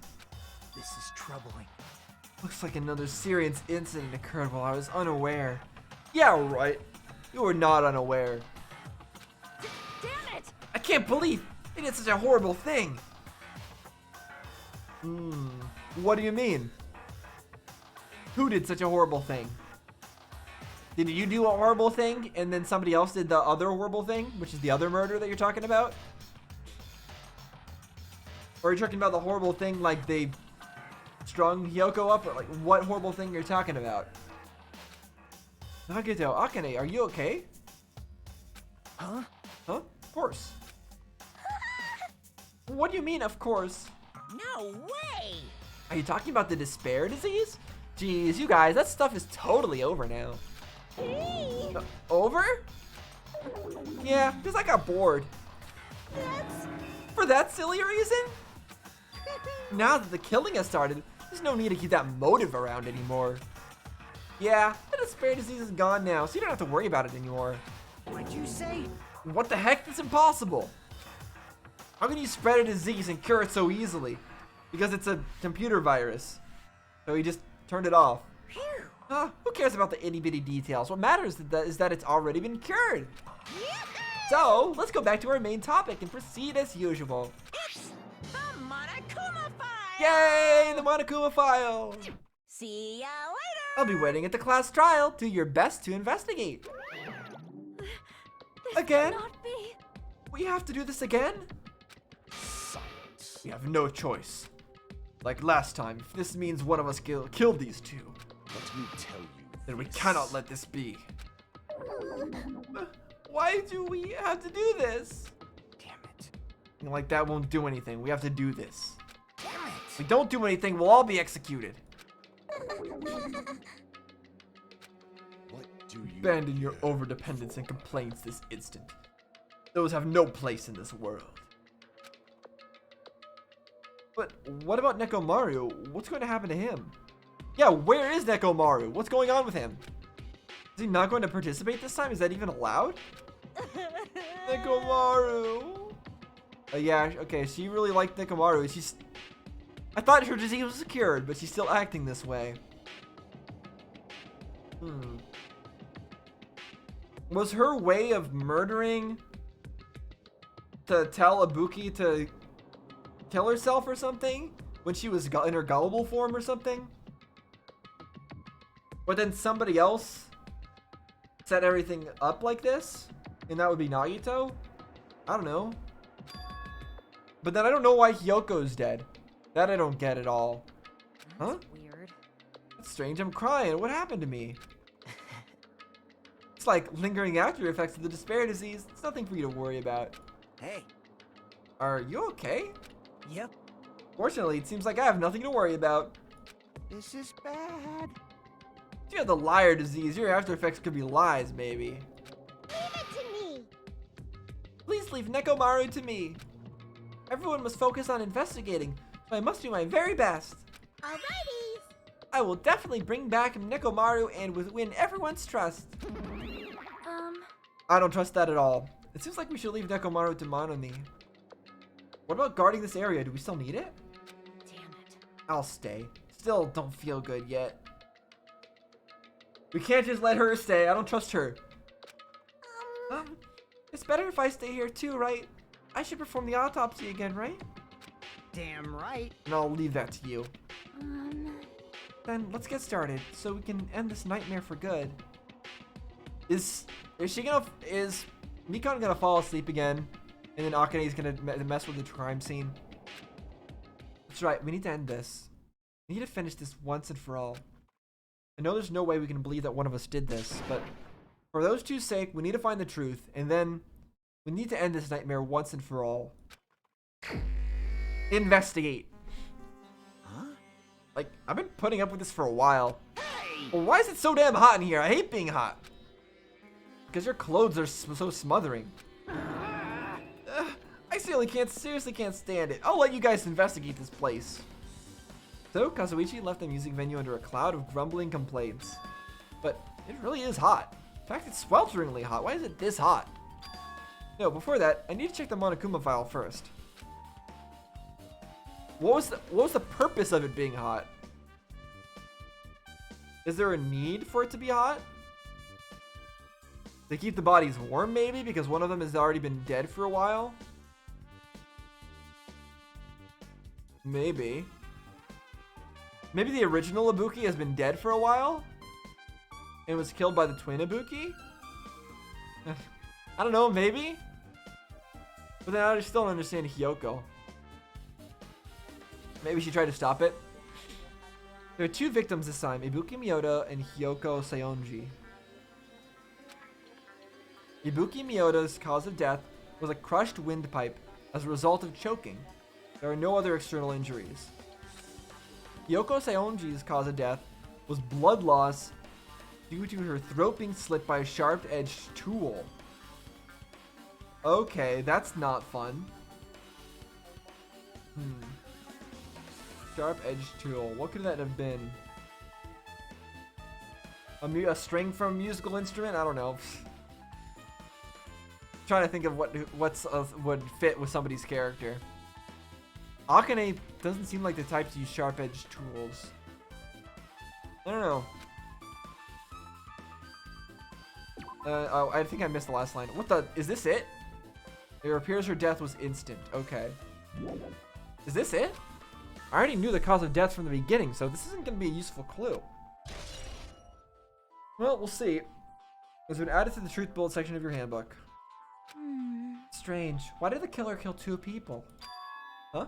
This is troubling. Looks like another serious incident occurred while I was unaware. Yeah, right. You were not unaware. Damn it! I can't believe it did such a horrible thing. What do you mean? Who did such a horrible thing? Did you do a horrible thing and then somebody else did the other horrible thing, which is the other murder that you're talking about? Or are you talking about the horrible thing like they strung Hyoko up? Or like what horrible thing you're talking about? Nagato, Akane, are you okay? Huh? Huh? Of course. What do you mean, of course? No way! Are you talking about the despair disease? Jeez, you guys, that stuff is totally over now. Over? Yeah, because I got bored. For that silly reason? Now that the killing has started, there's no need to keep that motive around anymore. Yeah, the despair disease is gone now, so you don't have to worry about it anymore. What'd you say? What the heck? That's impossible. How can you spread a disease and cure it so easily? Because it's a computer virus. So he just turned it off. Huh? Who cares about the itty bitty details? What matters is that it's already been cured. So, let's go back to our main topic and proceed as usual. It's the Monokuma file! Yay! The Monokuma file! See ya later! I'll be waiting at the class trial. Do your best to investigate. This Again? cannot be. We have to do this again? We have no choice. Like last time, if this means one of us killed these two, Let me tell you. then we cannot let this be. Why do we have to do this? Damn it. Like that won't do anything. We have to do this. Damn it. If we don't do anything, we'll all be executed. What do you Abandon your overdependence and complaints this instant. Those have no place in this world. But what about Nekomaru? What's going to happen to him? Yeah, where is Nekomaru? What's going on with him? Is he not going to participate this time? Is that even allowed? Nekomaru. Yeah, okay, she really liked Nekomaru. I thought her disease was cured, but she's still acting this way. Was her way of murdering to tell Ibuki to kill herself or something when she was in her gullible form or something? But then somebody else set everything up like this, and that would be Nagito? I don't know. But then I don't know why Hyoko's dead. That I don't get at all. Huh? Weird. That's strange. I'm crying. What happened to me? Looks like lingering after effects of the despair disease. It's nothing for you to worry about. Hey. Are you okay? Yep. Fortunately, it seems like I have nothing to worry about. This is bad. If you have the liar disease, your after effects could be lies, maybe. Leave it to me. Please leave Nekomaru to me. Everyone must focus on investigating, so I must do my very best. Alrighty. I will definitely bring back Nekomaru and win everyone's trust. I don't trust that at all. It seems like we should leave Nekomaru to Monami. What about guarding this area? Do we still need it? Damn it. I'll stay. Still don't feel good yet. We can't just let her stay. I don't trust her. It's better if I stay here too, right? I should perform the autopsy again, right? Damn right. And I'll leave that to you. Um, Then let's get started so we can end this nightmare for good. Is Mikon gonna fall asleep again? And then Akane's gonna mess with the crime scene? That's right, we need to end this. We need to finish this once and for all. I know there's no way we can believe that one of us did this, but for those two's sake, we need to find the truth, and then we need to end this nightmare once and for all. Investigate. Huh? Like, I've been putting up with this for a while. Hey. Well, why is it so damn hot in here? I hate being hot. Because your clothes are so smothering. I seriously can't stand it. I'll let you guys investigate this place. So, Kazuichi left the music venue under a cloud of grumbling complaints. But it really is hot. In fact, it's swelteringly hot. Why is it this hot? No, before that, I need to check the Monokuma file first. What was the purpose of it being hot? Is there a need for it to be hot? To keep the bodies warm, maybe? Because one of them has already been dead for a while? Maybe. Maybe the original Ibuki has been dead for a while? And was killed by the twin Ibuki? I don't know, maybe? But then I still don't understand Hyoko. Maybe she tried to stop it? There are two victims this time, Ibuki Miyota and Hyoko Seonji. Ibuki Miyota's cause of death was a crushed windpipe as a result of choking. There are no other external injuries. Hyoko Seonji's cause of death was blood loss due to her throat being slit by a sharp-edged tool. Okay, that's not fun. Sharp-edged tool. What could that have been? A string from a musical instrument? I don't know. Trying to think of what's would fit with somebody's character. Akane doesn't seem like the type to use sharp-edged tools. I don't know. Oh, I think I missed the last line. What the? Is this it? It appears her death was instant. Okay. Is this it? I already knew the cause of death from the beginning, so this isn't going to be a useful clue. Well, we'll see. It's been added to the truth bullet section of your handbook. Strange. Why did the killer kill two people? Huh?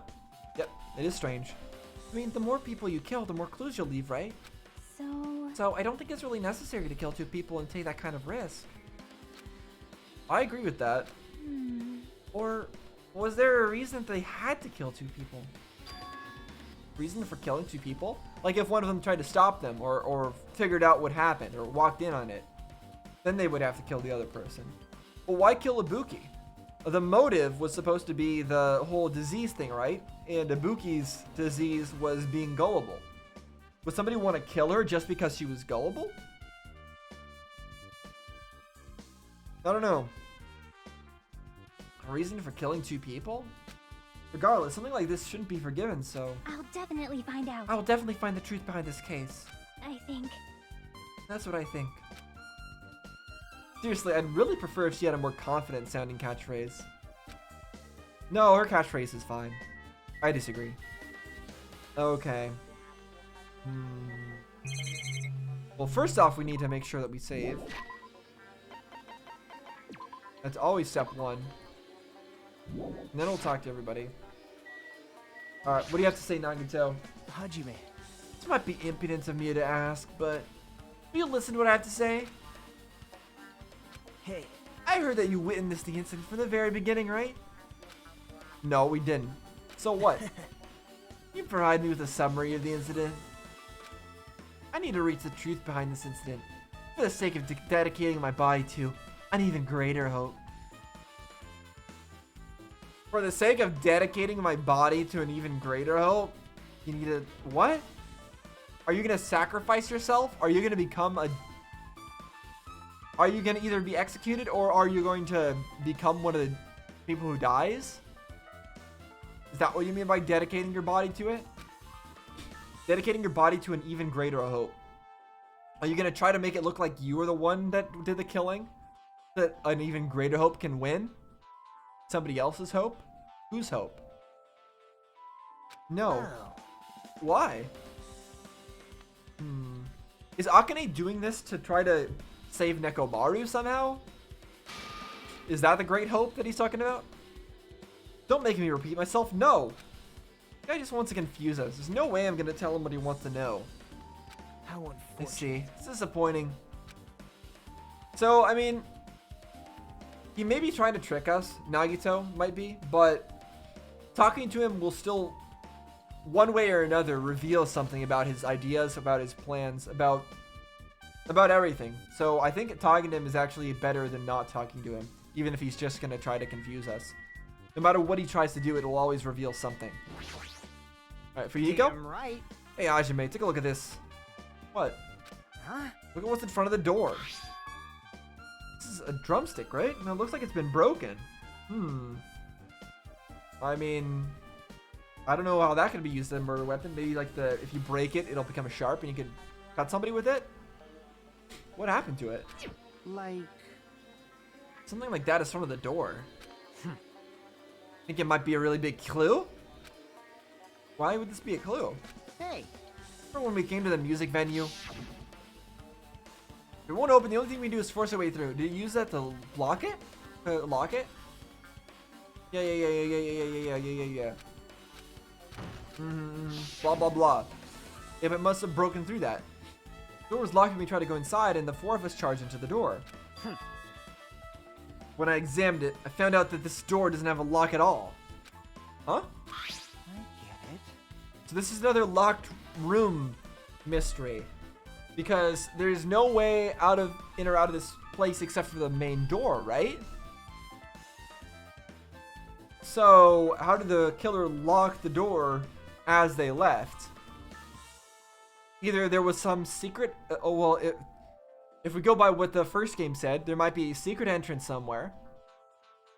Yep, it is strange. I mean, the more people you kill, the more clues you'll leave, right? So I don't think it's really necessary to kill two people and take that kind of risk. I agree with that. Or was there a reason that they had to kill two people? Reason for killing two people? Like if one of them tried to stop them or figured out what happened or walked in on it, then they would have to kill the other person. But why kill Ibuki? The motive was supposed to be the whole disease thing, right? And Ibuki's disease was being gullible. Would somebody want to kill her just because she was gullible? I don't know. A reason for killing two people? Regardless, something like this shouldn't be forgiven, so... I'll definitely find out. I will definitely find the truth behind this case. I think. That's what I think. Seriously, I'd really prefer if she had a more confident sounding catchphrase. No, her catchphrase is fine. I disagree. Okay. Well, first off, we need to make sure that we save. That's always step one. And then we'll talk to everybody. Alright, what do you have to say, Nagito? Hajime. This might be impudent of me to ask, but will you listen to what I have to say? Hey, I heard that you witnessed the incident from the very beginning, right? No, we didn't. So what? You provide me with a summary of the incident. I need to reach the truth behind this incident for the sake of dedicating my body to an even greater hope. For the sake of dedicating my body to an even greater hope, you need to... What? Are you going to sacrifice yourself? Are you going to become a... Are you going to either be executed or are you going to become one of the people who dies? Is that what you mean by dedicating your body to it? Dedicating your body to an even greater hope. Are you going to try to make it look like you were the one that did the killing? That an even greater hope can win? Somebody else's hope? Whose hope? No. wow. Why? Is Akane doing this to try to save Nekomaru somehow? Is that the great hope that he's talking about? Don't make me repeat myself. No. The guy just wants to confuse us. There's no way I'm going to tell him what he wants to know. How I unfortunate. see. It's disappointing. So, I mean, he may be trying to trick us. Nagito might be. But talking to him will still, one way or another, reveal something about his ideas, about his plans, about everything. So I think talking to him is actually better than not talking to him, even if he's just going to try to confuse us. No matter what he tries to do, it will always reveal something. Alright, for Yiko? Damn right. Hey, Ajime, take a look at this. What? Huh? Look at what's in front of the door. This is a drumstick, right? No, it looks like it's been broken. I mean, I don't know how that could be used as a murder weapon. Maybe like if you break it, it'll become a sharp and you could cut somebody with it? What happened to it? Like, Something like that is front of the door. Think it might be a really big clue? Why would this be a clue? hey, Remember when we came to the music venue? It won't open. The only thing we do is force our way through. Did you use that to block it? Lock it? Yeah. Blah, blah, blah. If it must have broken through that. The door was locked when we tried to go inside, and the four of us charged into the door. When I examined it, I found out that this door doesn't have a lock at all. Huh? I get it. So this is another locked room mystery. Because there's no way in or out of this place except for the main door, right? So how did the killer lock the door as they left? Either there was some secret, if we go by what the first game said, there might be a secret entrance somewhere.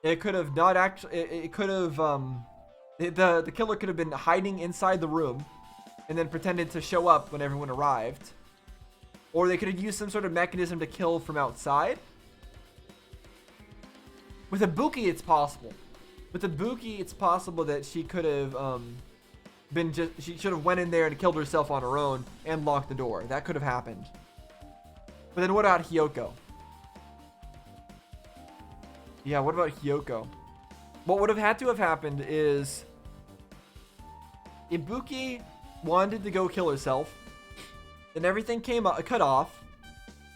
It could have not actually, it could have, the killer could have been hiding inside the room and then pretended to show up when everyone arrived. Or they could have used some sort of mechanism to kill from outside. With Ibuki, it's possible. With Ibuki, it's possible that she could have she should have went in there and killed herself on her own and locked the door. That could have happened. But then what about Hyoko? Yeah, what about Hyoko? What would have had to have happened is Ibuki wanted to go kill herself. Then everything cut off.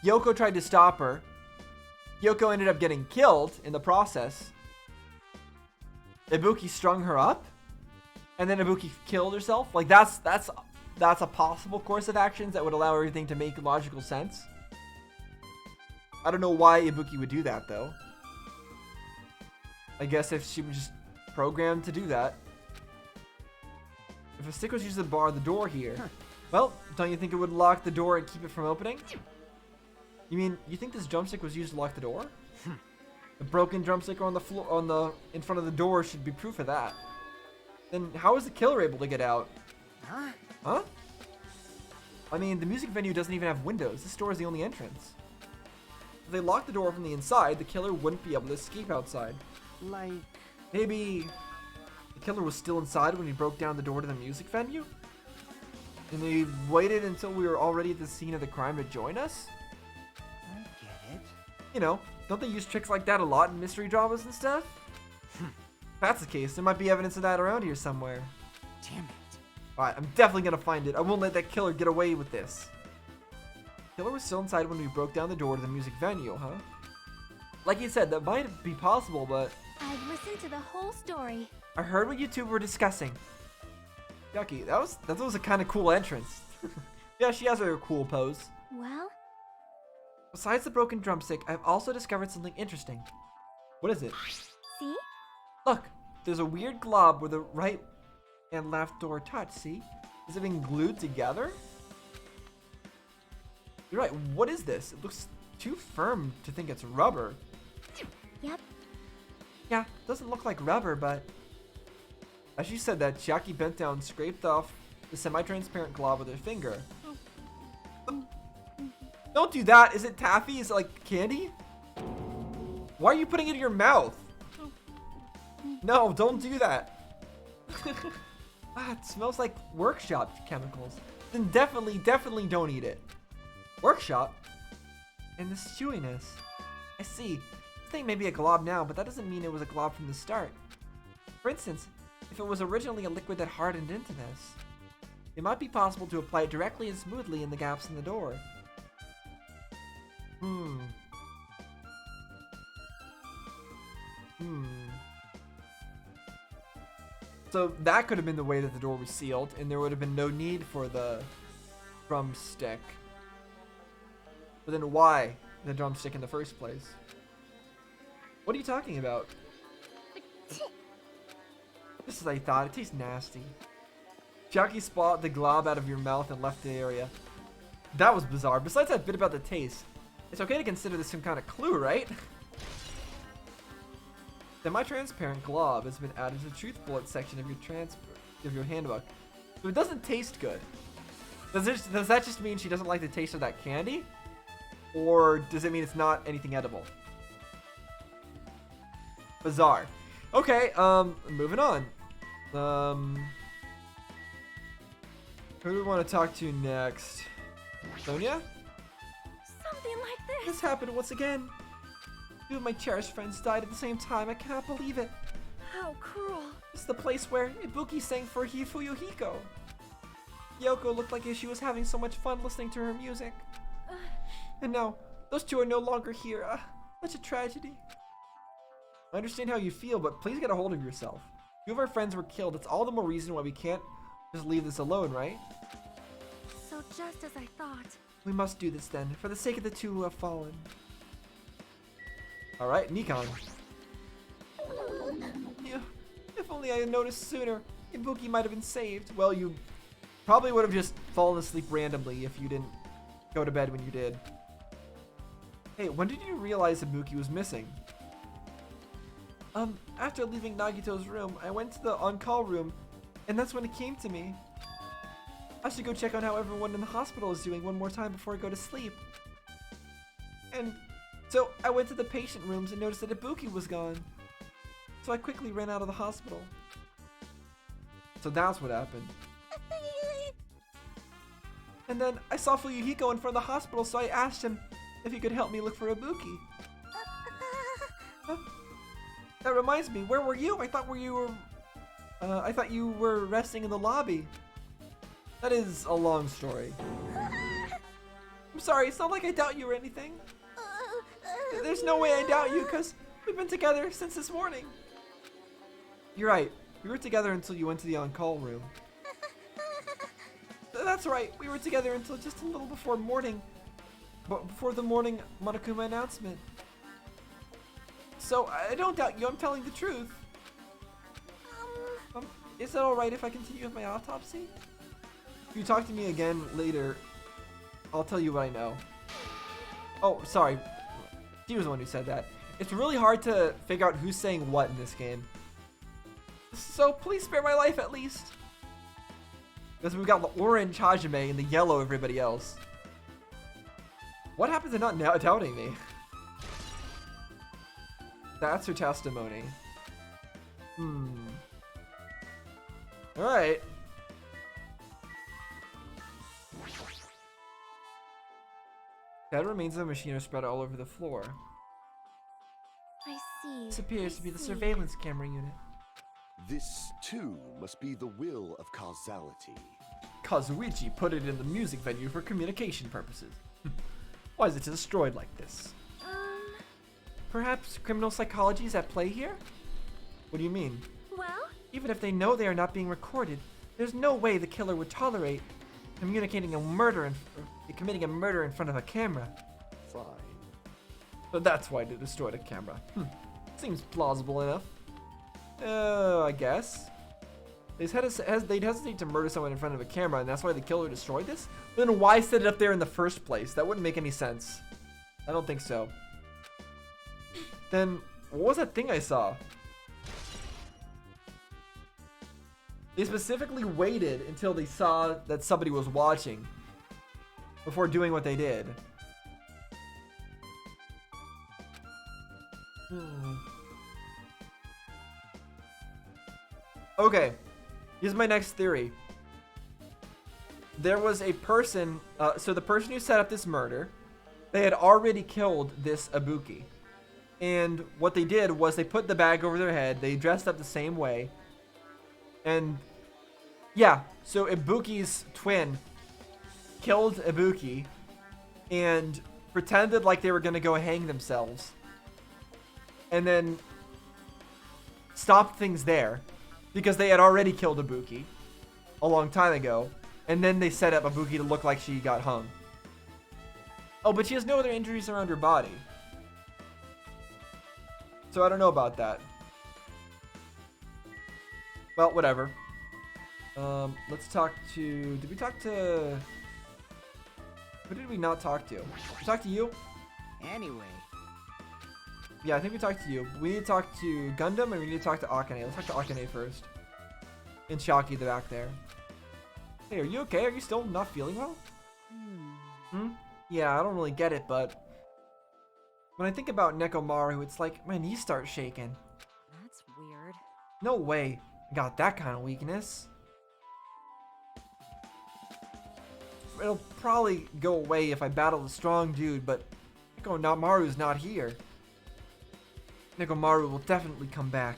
Hyoko tried to stop her. Hyoko ended up getting killed in the process. Ibuki strung her up, and then Ibuki killed herself. Like that's a possible course of actions that would allow everything to make logical sense. I don't know why Ibuki would do that though. I guess if she was just programmed to do that. If a stick was used to bar the door here, well, don't you think it would lock the door and keep it from opening? You think this drumstick was used to lock the door? The broken drumstick on the floor, in front of the door should be proof of that. Then how was the killer able to get out? Huh? I mean, the music venue doesn't even have windows. This door is the only entrance. If they locked the door from the inside, the killer wouldn't be able to escape outside. like, Maybe the killer was still inside when he broke down the door to the music venue? And they waited until we were already at the scene of the crime to join us? I get it. You know, don't they use tricks like that a lot in mystery dramas and stuff? If that's the case, there might be evidence of that around here somewhere. Damn it. Alright, I'm definitely gonna find it. I won't let that killer get away with this. The killer was still inside when we broke down the door to the music venue, huh? Like you said, that might be possible, but I've listened to the whole story. I heard what you two were discussing. Yucky, that was a kind of cool entrance. Yeah, she has her cool pose. Well, Besides the broken drumstick, I've also discovered something interesting. What is it? see? Look, there's a weird glob where the right and left door touch, see? Is it being glued together? You're right, what is this? It looks too firm to think it's rubber. Yep. Yeah, doesn't look like rubber, but... As she said that, Chiaki bent down and scraped off the semi-transparent glob with her finger. Don't do that! Is it taffy? Is it like candy? Why are you putting it in your mouth? No, don't do that. It smells like workshop chemicals. Then definitely don't eat it. Workshop? And this chewiness. I see. This thing may be a glob now, but that doesn't mean it was a glob from the start. For instance, if it was originally a liquid that hardened into this, it might be possible to apply it directly and smoothly in the gaps in the door. So that could have been the way that the door was sealed, and there would have been no need for the drumstick. But then why the drumstick in the first place? What are you talking about? Just as I thought, it tastes nasty. Chiaki spot the glob out of your mouth and left the area. That was bizarre. Besides that bit about the taste, it's okay to consider this some kind of clue, right? Semi-transparent glob has been added to the truth bullet section of your handbook. So it doesn't taste good. Does that just mean she doesn't like the taste of that candy? Or does it mean it's not anything edible? Bizarre. Okay, moving on. Who do we want to talk to next? Sonia? Something like this. This happened once again. Two of my cherished friends died at the same time. I cannot believe it. How cruel. This is the place where Ibuki sang for Hifuyuhiko. Yoko looked like she was having so much fun listening to her music. And now, those two are no longer here. Such a tragedy. I understand how you feel, but please get a hold of yourself. Two of our friends were killed. It's all the more reason why we can't just leave this alone, right? So just as I thought. We must do this then, for the sake of the two who have fallen. Alright, Nikon. Yeah, if only I had noticed sooner, Ibuki might have been saved. Well, you probably would have just fallen asleep randomly if you didn't go to bed when you did. Hey, when did you realize Ibuki was missing? After leaving Nagito's room, I went to the on-call room, and that's when it came to me. I should go check on how everyone in the hospital is doing one more time before I go to sleep. And so I went to the patient rooms and noticed that Ibuki was gone. So I quickly ran out of the hospital. So that's what happened. And then I saw Fuyuhiko in front of the hospital, so I asked him if he could help me look for Ibuki. Huh? That reminds me, where were you? I thought you were resting in the lobby. That is a long story. I'm sorry, it's not like I doubt you or anything. There's no way I doubt you, because we've been together since this morning. You're right. We were together until you went to the on-call room. That's right. We were together until just a little before morning. But before the morning Monokuma announcement. So, I don't doubt you. I'm telling the truth. Is it alright if I continue with my autopsy? If you talk to me again later, I'll tell you what I know. Oh, sorry. She was the one who said that. It's really hard to figure out who's saying what in this game. So please spare my life at least. Because we've got the orange Hajime and the yellow everybody else. What happened to not doubting me? That's her testimony. Alright. Dead remains of the machine are spread all over the floor. I see. This appears to be the see. surveillance camera unit. This, too, must be the will of causality. Kazuichi put it in the music venue for communication purposes. Why is it destroyed like this? Perhaps criminal psychology is at play here? What do you mean? Well, Even if they know they are not being recorded, there's no way the killer would tolerate communicating a murder committing a murder in front of a camera. Fine. So that's why they destroyed a camera. Seems plausible enough. I guess. They'd hesitate to murder someone in front of a camera, and that's why the killer destroyed this? But then why set it up there in the first place? That wouldn't make any sense. I don't think so. Then, what was that thing I saw? They specifically waited until they saw that somebody was watching before doing what they did. Okay, here's my next theory. There was a person, so the person who set up this murder, they had already killed this Ibuki. And what they did was they put the bag over their head, they dressed up the same way, and yeah, so Ibuki's twin killed Ibuki and pretended like they were gonna go hang themselves. And then stopped things there because they had already killed Ibuki a long time ago. And then they set up Ibuki to look like she got hung. Oh, but she has no other injuries around her body. So I don't know about that. Well, whatever. Let's talk to... Did we talk to... Who did we not talk to? We talked to you? Anyway, Yeah, I think we talked to you. We need to talk to Gundam and we need to talk to Akane. Let's talk to Akane first. And Shaki, the back there. Hey, are you okay? Are you still not feeling well? Yeah, I don't really get it, but... When I think about Nekomaru, it's like my knees start shaking. that's weird. No way. I got that kind of weakness. It'll probably go away if I battle a strong dude, but Nekomaru's not here. Nekomaru will definitely come back.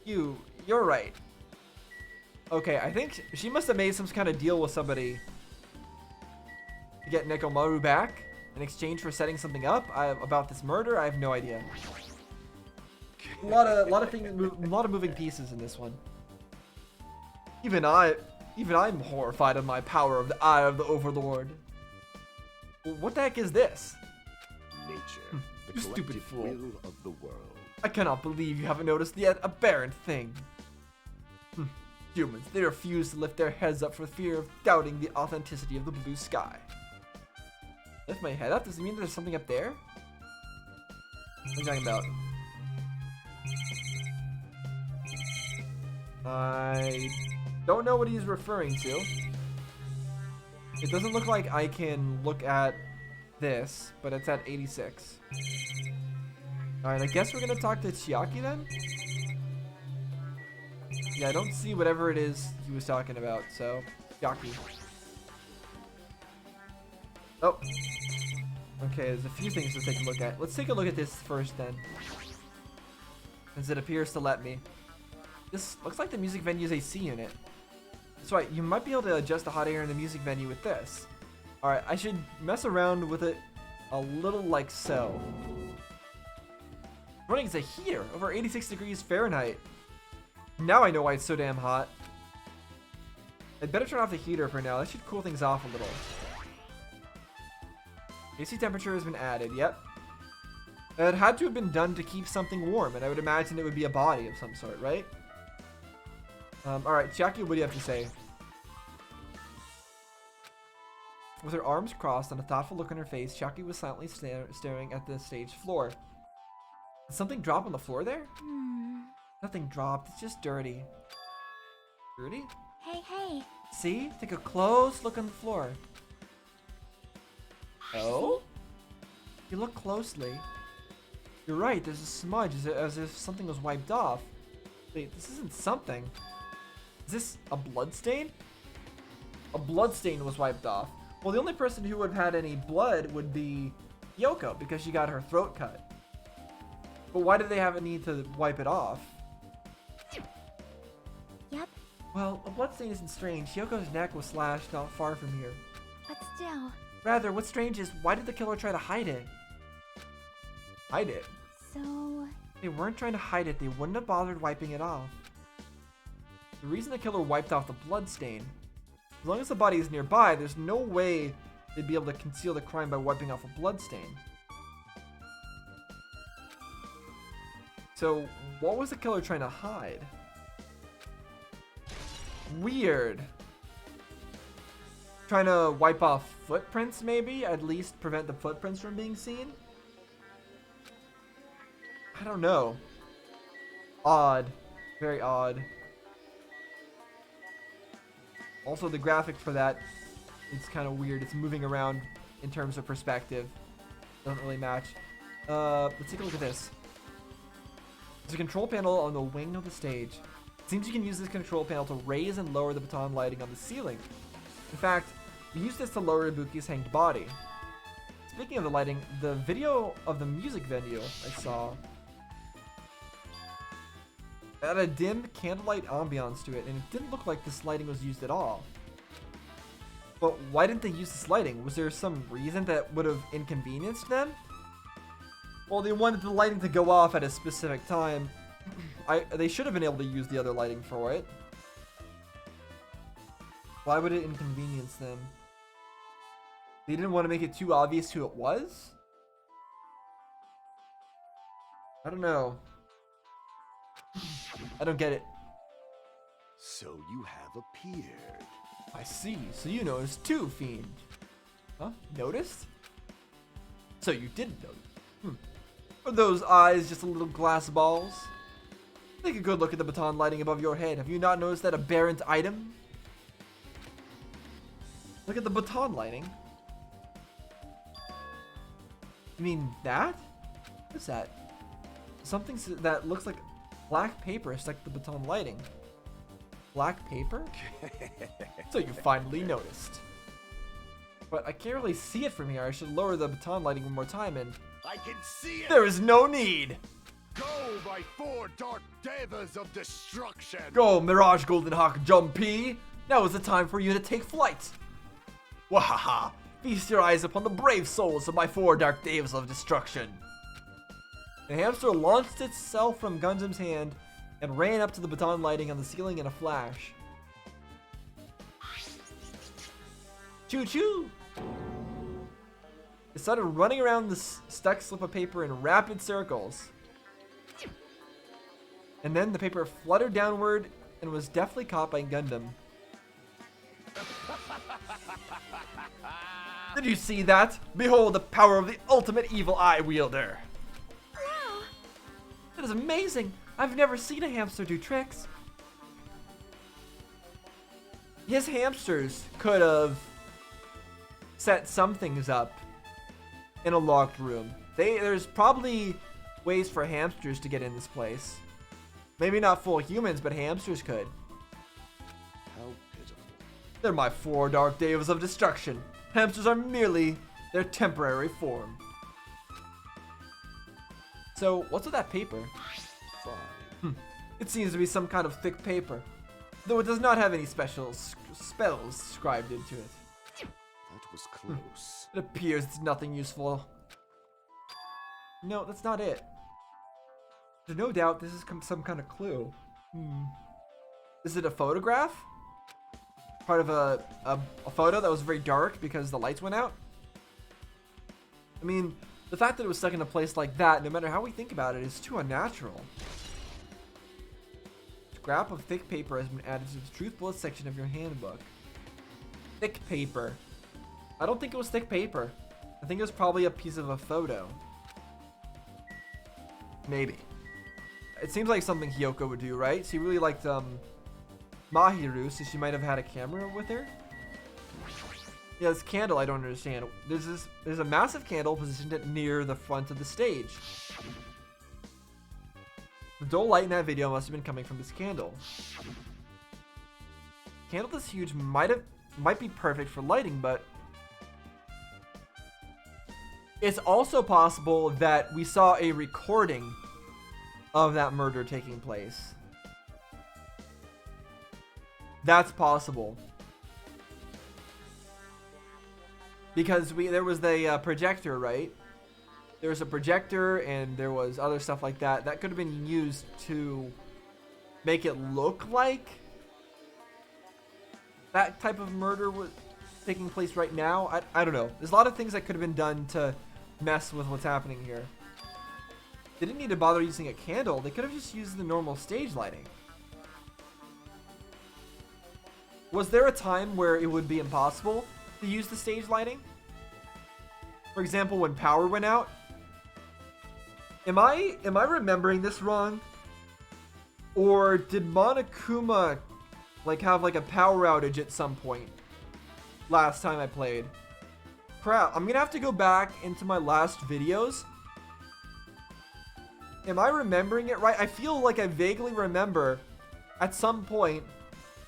You're right. Okay, I think she must have made some kind of deal with somebody to get Nekomaru back in exchange for setting something up about this murder. I have no idea. A lot of moving pieces in this one. Even I'm horrified of my power of the Eye of the Overlord. What the heck is this? Nature, the You stupid collective fool. will of the world. I cannot believe you haven't noticed the yet aberrant thing. Humans, they refuse to lift their heads up for fear of doubting the authenticity of the blue sky. Lift my head up? Does it mean there's something up there? What are you talking about? I don't know what he's referring to. It doesn't look like I can look at this, but it's at 86. Alright, I guess we're gonna talk to Chiaki then? Yeah, I don't see whatever it is he was talking about, so... Chiaki. Oh. Okay, there's a few things to take a look at. Let's take a look at this first then. Since it appears to let me. This looks like the music venue's AC unit. That's right, you might be able to adjust the hot air in the music venue with this. Alright, I should mess around with it a little like so. Running is a heater, over 86 degrees Fahrenheit. Now I know why it's so damn hot. I'd better turn off the heater for now, that should cool things off a little. AC temperature has been added, yep. It had to have been done to keep something warm, and I would imagine it would be a body of some sort, right? Alright, Chiaki, what do you have to say? With her arms crossed and a thoughtful look on her face, Chiaki was silently staring at the stage floor. Did something drop on the floor there? Nothing dropped, it's just dirty. Dirty? Hey. See? Take a close look on the floor. Oh? You look closely. You're right, there's a smudge as if something was wiped off. Wait, this isn't something. Is this a blood stain? A blood stain was wiped off. Well, the only person who would have had any blood would be Yoko, because she got her throat cut. But why did they have a need to wipe it off? Yep, Well, a blood stain isn't strange. Yoko's neck was slashed not far from here. but still. Rather, what's strange is, why did the killer try to hide it? hide it. So, They weren't trying to hide it. They wouldn't have bothered wiping it off. The reason the killer wiped off the blood stain, as long as the body is nearby, there's no way they'd be able to conceal the crime by wiping off a blood stain. So, what was the killer trying to hide? Weird. Trying to wipe off footprints, maybe? At least prevent the footprints from being seen? I don't know. Odd. Very odd. Also, the graphics for that, it's kind of weird. It's moving around in terms of perspective. Doesn't really match. Let's take a look at this. There's a control panel on the wing of the stage. It seems you can use this control panel to raise and lower the baton lighting on the ceiling. In fact, we use this to lower Ibuki's hanged body. Speaking of the lighting, the video of the music venue I saw had a dim candlelight ambiance to it, and it didn't look like this lighting was used at all. But why didn't they use this lighting? Was there some reason that would have inconvenienced them? Well, they wanted the lighting to go off at a specific time. They should have been able to use the other lighting for it. Why would it inconvenience them? They didn't want to make it too obvious who it was? I don't know. I don't get it. So you have appeared. I see. So you noticed too, Fiend. Huh? Noticed? So you didn't notice. Are those eyes just little glass balls? Take a good look at the baton lighting above your head. Have you not noticed that aberrant item? Look at the baton lighting. You mean that? What's that? Something that looks like black paper stuck to the baton lighting. Black paper? So you finally noticed. But I can't really see it from here. I should lower the baton lighting one more time and... I can see it! There is no need! Go, my four dark devas of destruction! Go, Mirage Golden Hawk Jumpy! Now is the time for you to take flight! Wahaha! Feast your eyes upon the brave souls of my four dark devas of destruction! The hamster launched itself from Gundam's hand and ran up to the baton lighting on the ceiling in a flash. Choo-choo! It started running around the stuck slip of paper in rapid circles. And then the paper fluttered downward and was deftly caught by Gundam. Did you see that? Behold the power of the ultimate evil eye wielder! wow. That is amazing! I've never seen a hamster do tricks. His hamsters could have set some things up in a locked room. There's probably ways for hamsters to get in this place. Maybe not full humans, but hamsters could. How pitiful. They're my four dark devas of destruction. Hamsters are merely their temporary form. So, what's with that paper? Fine. It seems to be some kind of thick paper, though it does not have any special spells scribed into it. That was close. It appears it's nothing useful. No, that's not it. There's no doubt this is some kind of clue. Is it a photograph? Part of a photo that was very dark because the lights went out? I mean, the fact that it was stuck in a place like that, no matter how we think about it, is too unnatural. A scrap of thick paper has been added to the truth bullet section of your handbook. Thick paper. I don't think it was thick paper. I think it was probably a piece of a photo. Maybe. It seems like something Hiyoko would do, right? She really liked Mahiru, so she might have had a camera with her. Yeah, this candle I don't understand. There's a massive candle positioned near the front of the stage. The dull light in that video must have been coming from this candle. Candle this huge might be perfect for lighting, but it's also possible that we saw a recording of that murder taking place. That's possible. Because there was the projector, right? there's a projector and there was other stuff like that that could have been used to make it look like that type of murder was taking place right now. I don't know. There's a lot of things that could have been done to mess with what's happening here. They didn't need to bother using a candle. They could have just used the normal stage lighting. Was there a time where it would be impossible to use the stage lighting? For example, when power went out? Am I remembering this wrong? Or did Monokuma like have like a power outage at some point last time I played? Crap, I'm gonna have to go back into my last videos. Am I remembering it right? I feel like I vaguely remember at some point,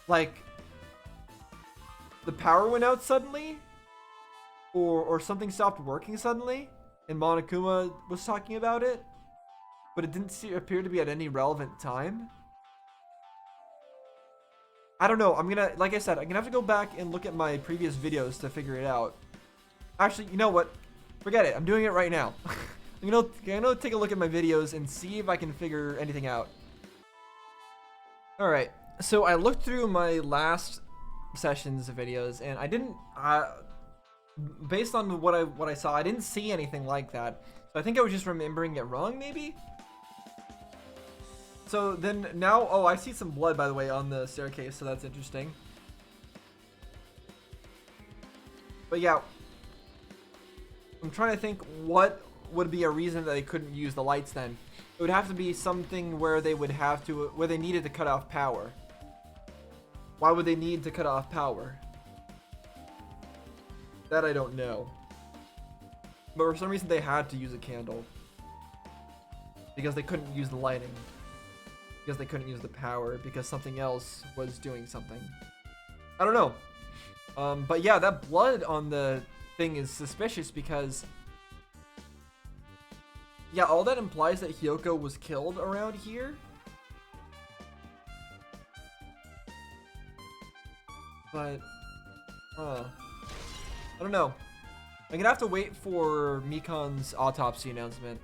like, the power went out suddenly, or something stopped working suddenly, and Monokuma was talking about it, but it didn't appear to be at any relevant time. I don't know. I'm gonna, like I said, I'm gonna have to go back and look at my previous videos to figure it out. Actually, you know what? Forget it. I'm doing it right now. I'm gonna take a look at my videos and see if I can figure anything out. Alright, so I looked through my last sessions of videos and I didn't, based on what I saw, I didn't see anything like that. So I think I was just remembering it wrong, maybe? So then now, oh, I see some blood, by the way, on the staircase, so that's interesting. But yeah, I'm trying to think what would be a reason that they couldn't use the lights then. It would have to be something where they would have to, where they needed to cut off power. Why would they need to cut off power? That I don't know. But for some reason they had to use a candle. Because they couldn't use the lighting. Because they couldn't use the power. Because something else was doing something. I don't know. But yeah, that blood on the thing is suspicious because... yeah, all that implies that Hyoko was killed around here. But, I don't know. I'm gonna have to wait for Mikan's autopsy announcement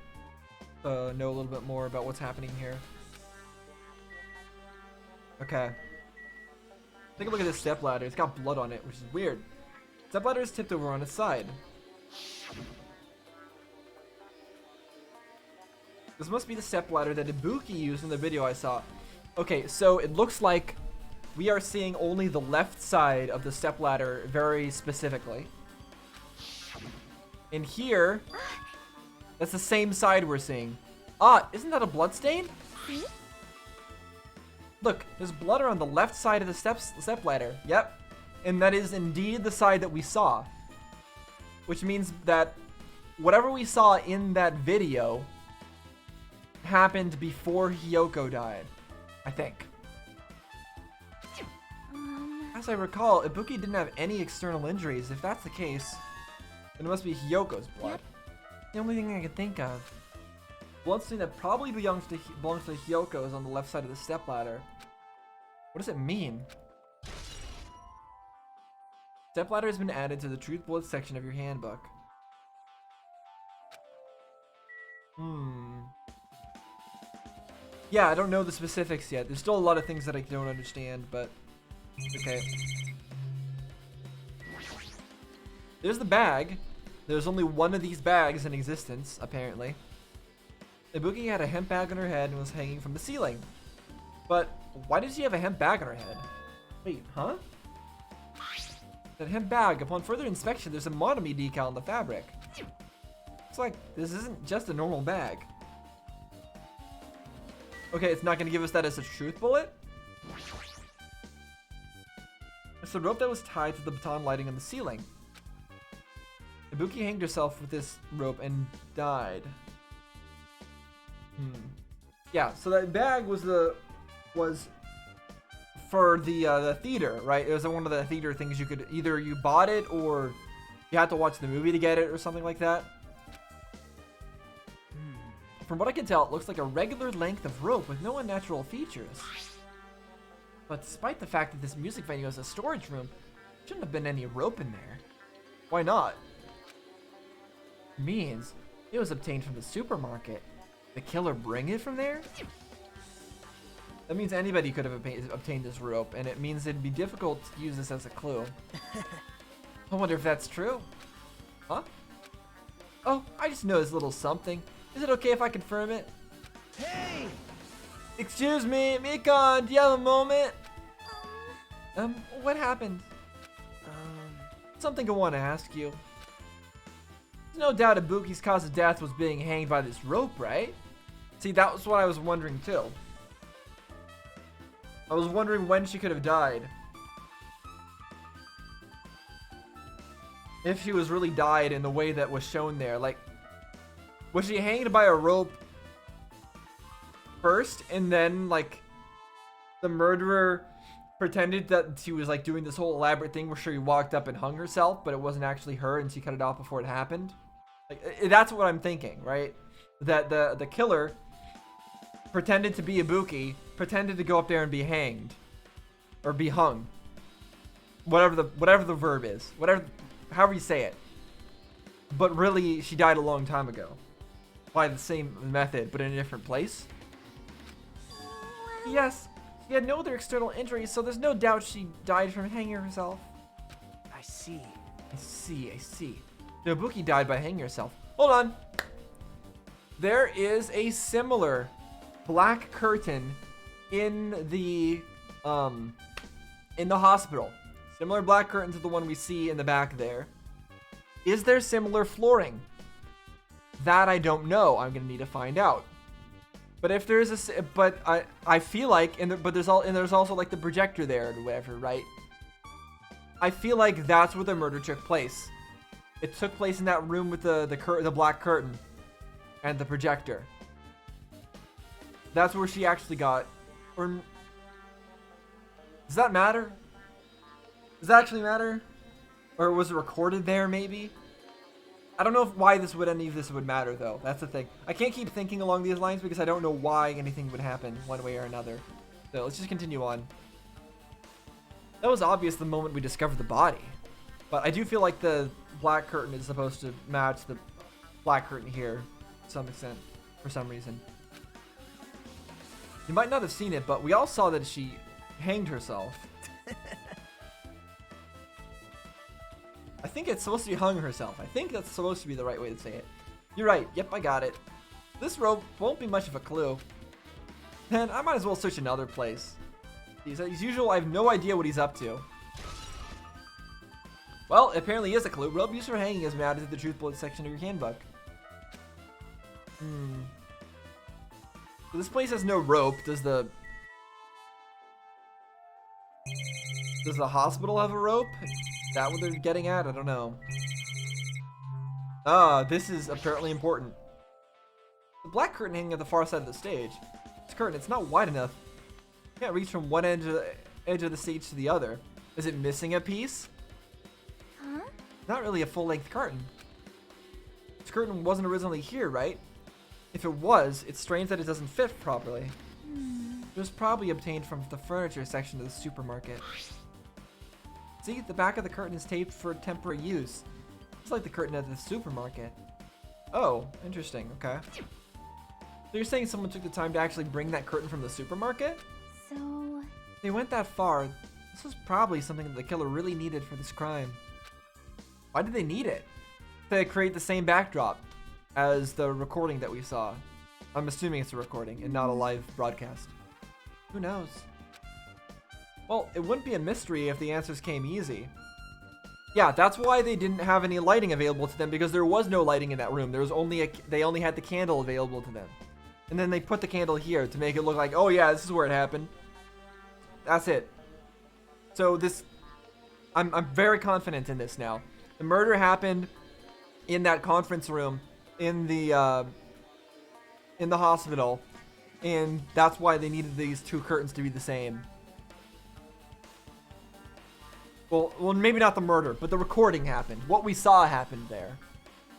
to know a little bit more about what's happening here. Okay. Take a look at this stepladder. It's got blood on it, which is weird. Stepladder is tipped over on its side. This must be the stepladder that Ibuki used in the video I saw. Okay, so it looks like we are seeing only the left side of the stepladder very specifically. And here, that's the same side we're seeing. Ah, isn't that a blood stain? Look, there's blood on the left side of the stepladder. Yep. And that is indeed the side that we saw. Which means that whatever we saw in that video happened before Hyoko died, I think. As I recall, Ibuki didn't have any external injuries. If that's the case, then it must be Hyoko's blood. The only thing I can think of. Bloodstain that probably belongs to Hyoko is on the left side of the stepladder. What does it mean? Stepladder has been added to the Truth Blood section of your handbook. Yeah, I don't know the specifics yet. There's still a lot of things that I don't understand, but okay. There's the bag. There's only one of these bags in existence, apparently. Ibuki had a hemp bag on her head and was hanging from the ceiling. But why does she have a hemp bag on her head? Wait, huh? That hemp bag, upon further inspection, there's a Monomi decal on the fabric. Looks like this isn't just a normal bag. Okay, it's not going to give us that as a truth bullet? It's the rope that was tied to the baton lighting on the ceiling. Ibuki hanged herself with this rope and died. Yeah, so that bag was for the theater, right? It was one of the theater things you could either you bought it or you had to watch the movie to get it or something like that. From what I can tell, it looks like a regular length of rope with no unnatural features. But despite the fact that this music venue is a storage room, there shouldn't have been any rope in there. Why not? Means It was obtained from the supermarket. The killer bring it from there? That means anybody could have obtained this rope, and it means it'd be difficult to use this as a clue. I wonder if that's true. Huh? Oh, I just know this little something. Is it okay if I confirm it? Hey! Excuse me, Mikon, do you have a moment? What happened? Something I want to ask you. There's no doubt Ibuki's cause of death was being hanged by this rope, right? See, that was what I was wondering too. I was wondering when she could have died. If she was really died in the way that was shown there. Like, was she hanged by a rope first, and then, like, the murderer pretended that she was, like, doing this whole elaborate thing where she walked up and hung herself, but it wasn't actually her, and she cut it off before it happened? Like, that's what I'm thinking, right? That the killer pretended to be Ibuki, pretended to go up there and be hanged. Or be hung. Whatever the verb is. However you say it. But really, she died a long time ago. By the same method, but in a different place. Yes, she had no other external injuries, so there's no doubt she died from hanging herself. I see. I see. No, Ibuki died by hanging herself. Hold on. There is a similar black curtain in the hospital. Similar black curtain to the one we see in the back there. Is there similar flooring? That I don't know. I'm gonna need to find out. But if there is I feel like, there's also like the projector there or whatever, right? I feel like that's where the murder took place. It took place in that room with the black curtain and the projector. That's where she actually got. Or does that matter? Does that actually matter? Or was it recorded there, maybe? I don't know why any of this would matter, though. That's the thing. I can't keep thinking along these lines because I don't know why anything would happen one way or another. So let's just continue on. That was obvious the moment we discovered the body. But I do feel like the black curtain is supposed to match the black curtain here to some extent, for some reason. You might not have seen it, but we all saw that she hanged herself. I think it's supposed to be hung herself. I think that's supposed to be the right way to say it. You're right. Yep, I got it. This rope won't be much of a clue. Then I might as well search another place. As usual, I have no idea what he's up to. Well, it apparently is a clue. Rope used for hanging has been added to the truth bullet section of your handbook. So this place has no rope. Does the hospital have a rope? Is that what they're getting at? I don't know. Ah, this is apparently important. The black curtain hanging at the far side of the stage. This curtain, it's not wide enough. You can't reach from one edge of the stage to the other. Is it missing a piece? Huh? Not really a full-length curtain. This curtain wasn't originally here, right? If it was, it's strange that it doesn't fit properly. It was probably obtained from the furniture section of the supermarket. See, the back of the curtain is taped for temporary use. It's like the curtain at the supermarket. Oh, interesting, okay. So you're saying someone took the time to actually bring that curtain from the supermarket? So... They went that far. This was probably something that the killer really needed for this crime. Why did they need it? To create the same backdrop as the recording that we saw. I'm assuming it's a recording and not a live broadcast. Who knows? Well, it wouldn't be a mystery if the answers came easy. Yeah, that's why they didn't have any lighting available to them, because there was no lighting in that room. There was they only had the candle available to them. And then they put the candle here to make it look like, oh yeah, this is where it happened. That's it. So I'm very confident in this now. The murder happened in that conference room in the hospital, and that's why they needed these two curtains to be the same. Well, maybe not the murder, but the recording happened. What we saw happened there.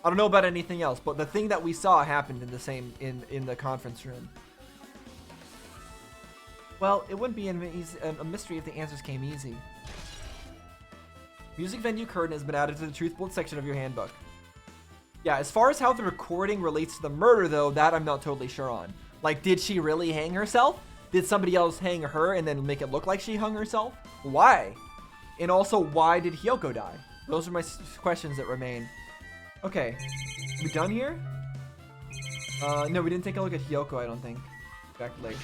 I don't know about anything else, but the thing that we saw happened in the same in the conference room. Well, it wouldn't be a mystery if the answers came easy. Music venue curtain has been added to the truth bullet section of your handbook. Yeah, as far as how the recording relates to the murder, though, that I'm not totally sure on. Like, did she really hang herself? Did somebody else hang her and then make it look like she hung herself? Why? And also, why did Hyoko die? Those are my questions that remain. Okay, we done here? No, we didn't take a look at Hyoko, I don't think. Back later.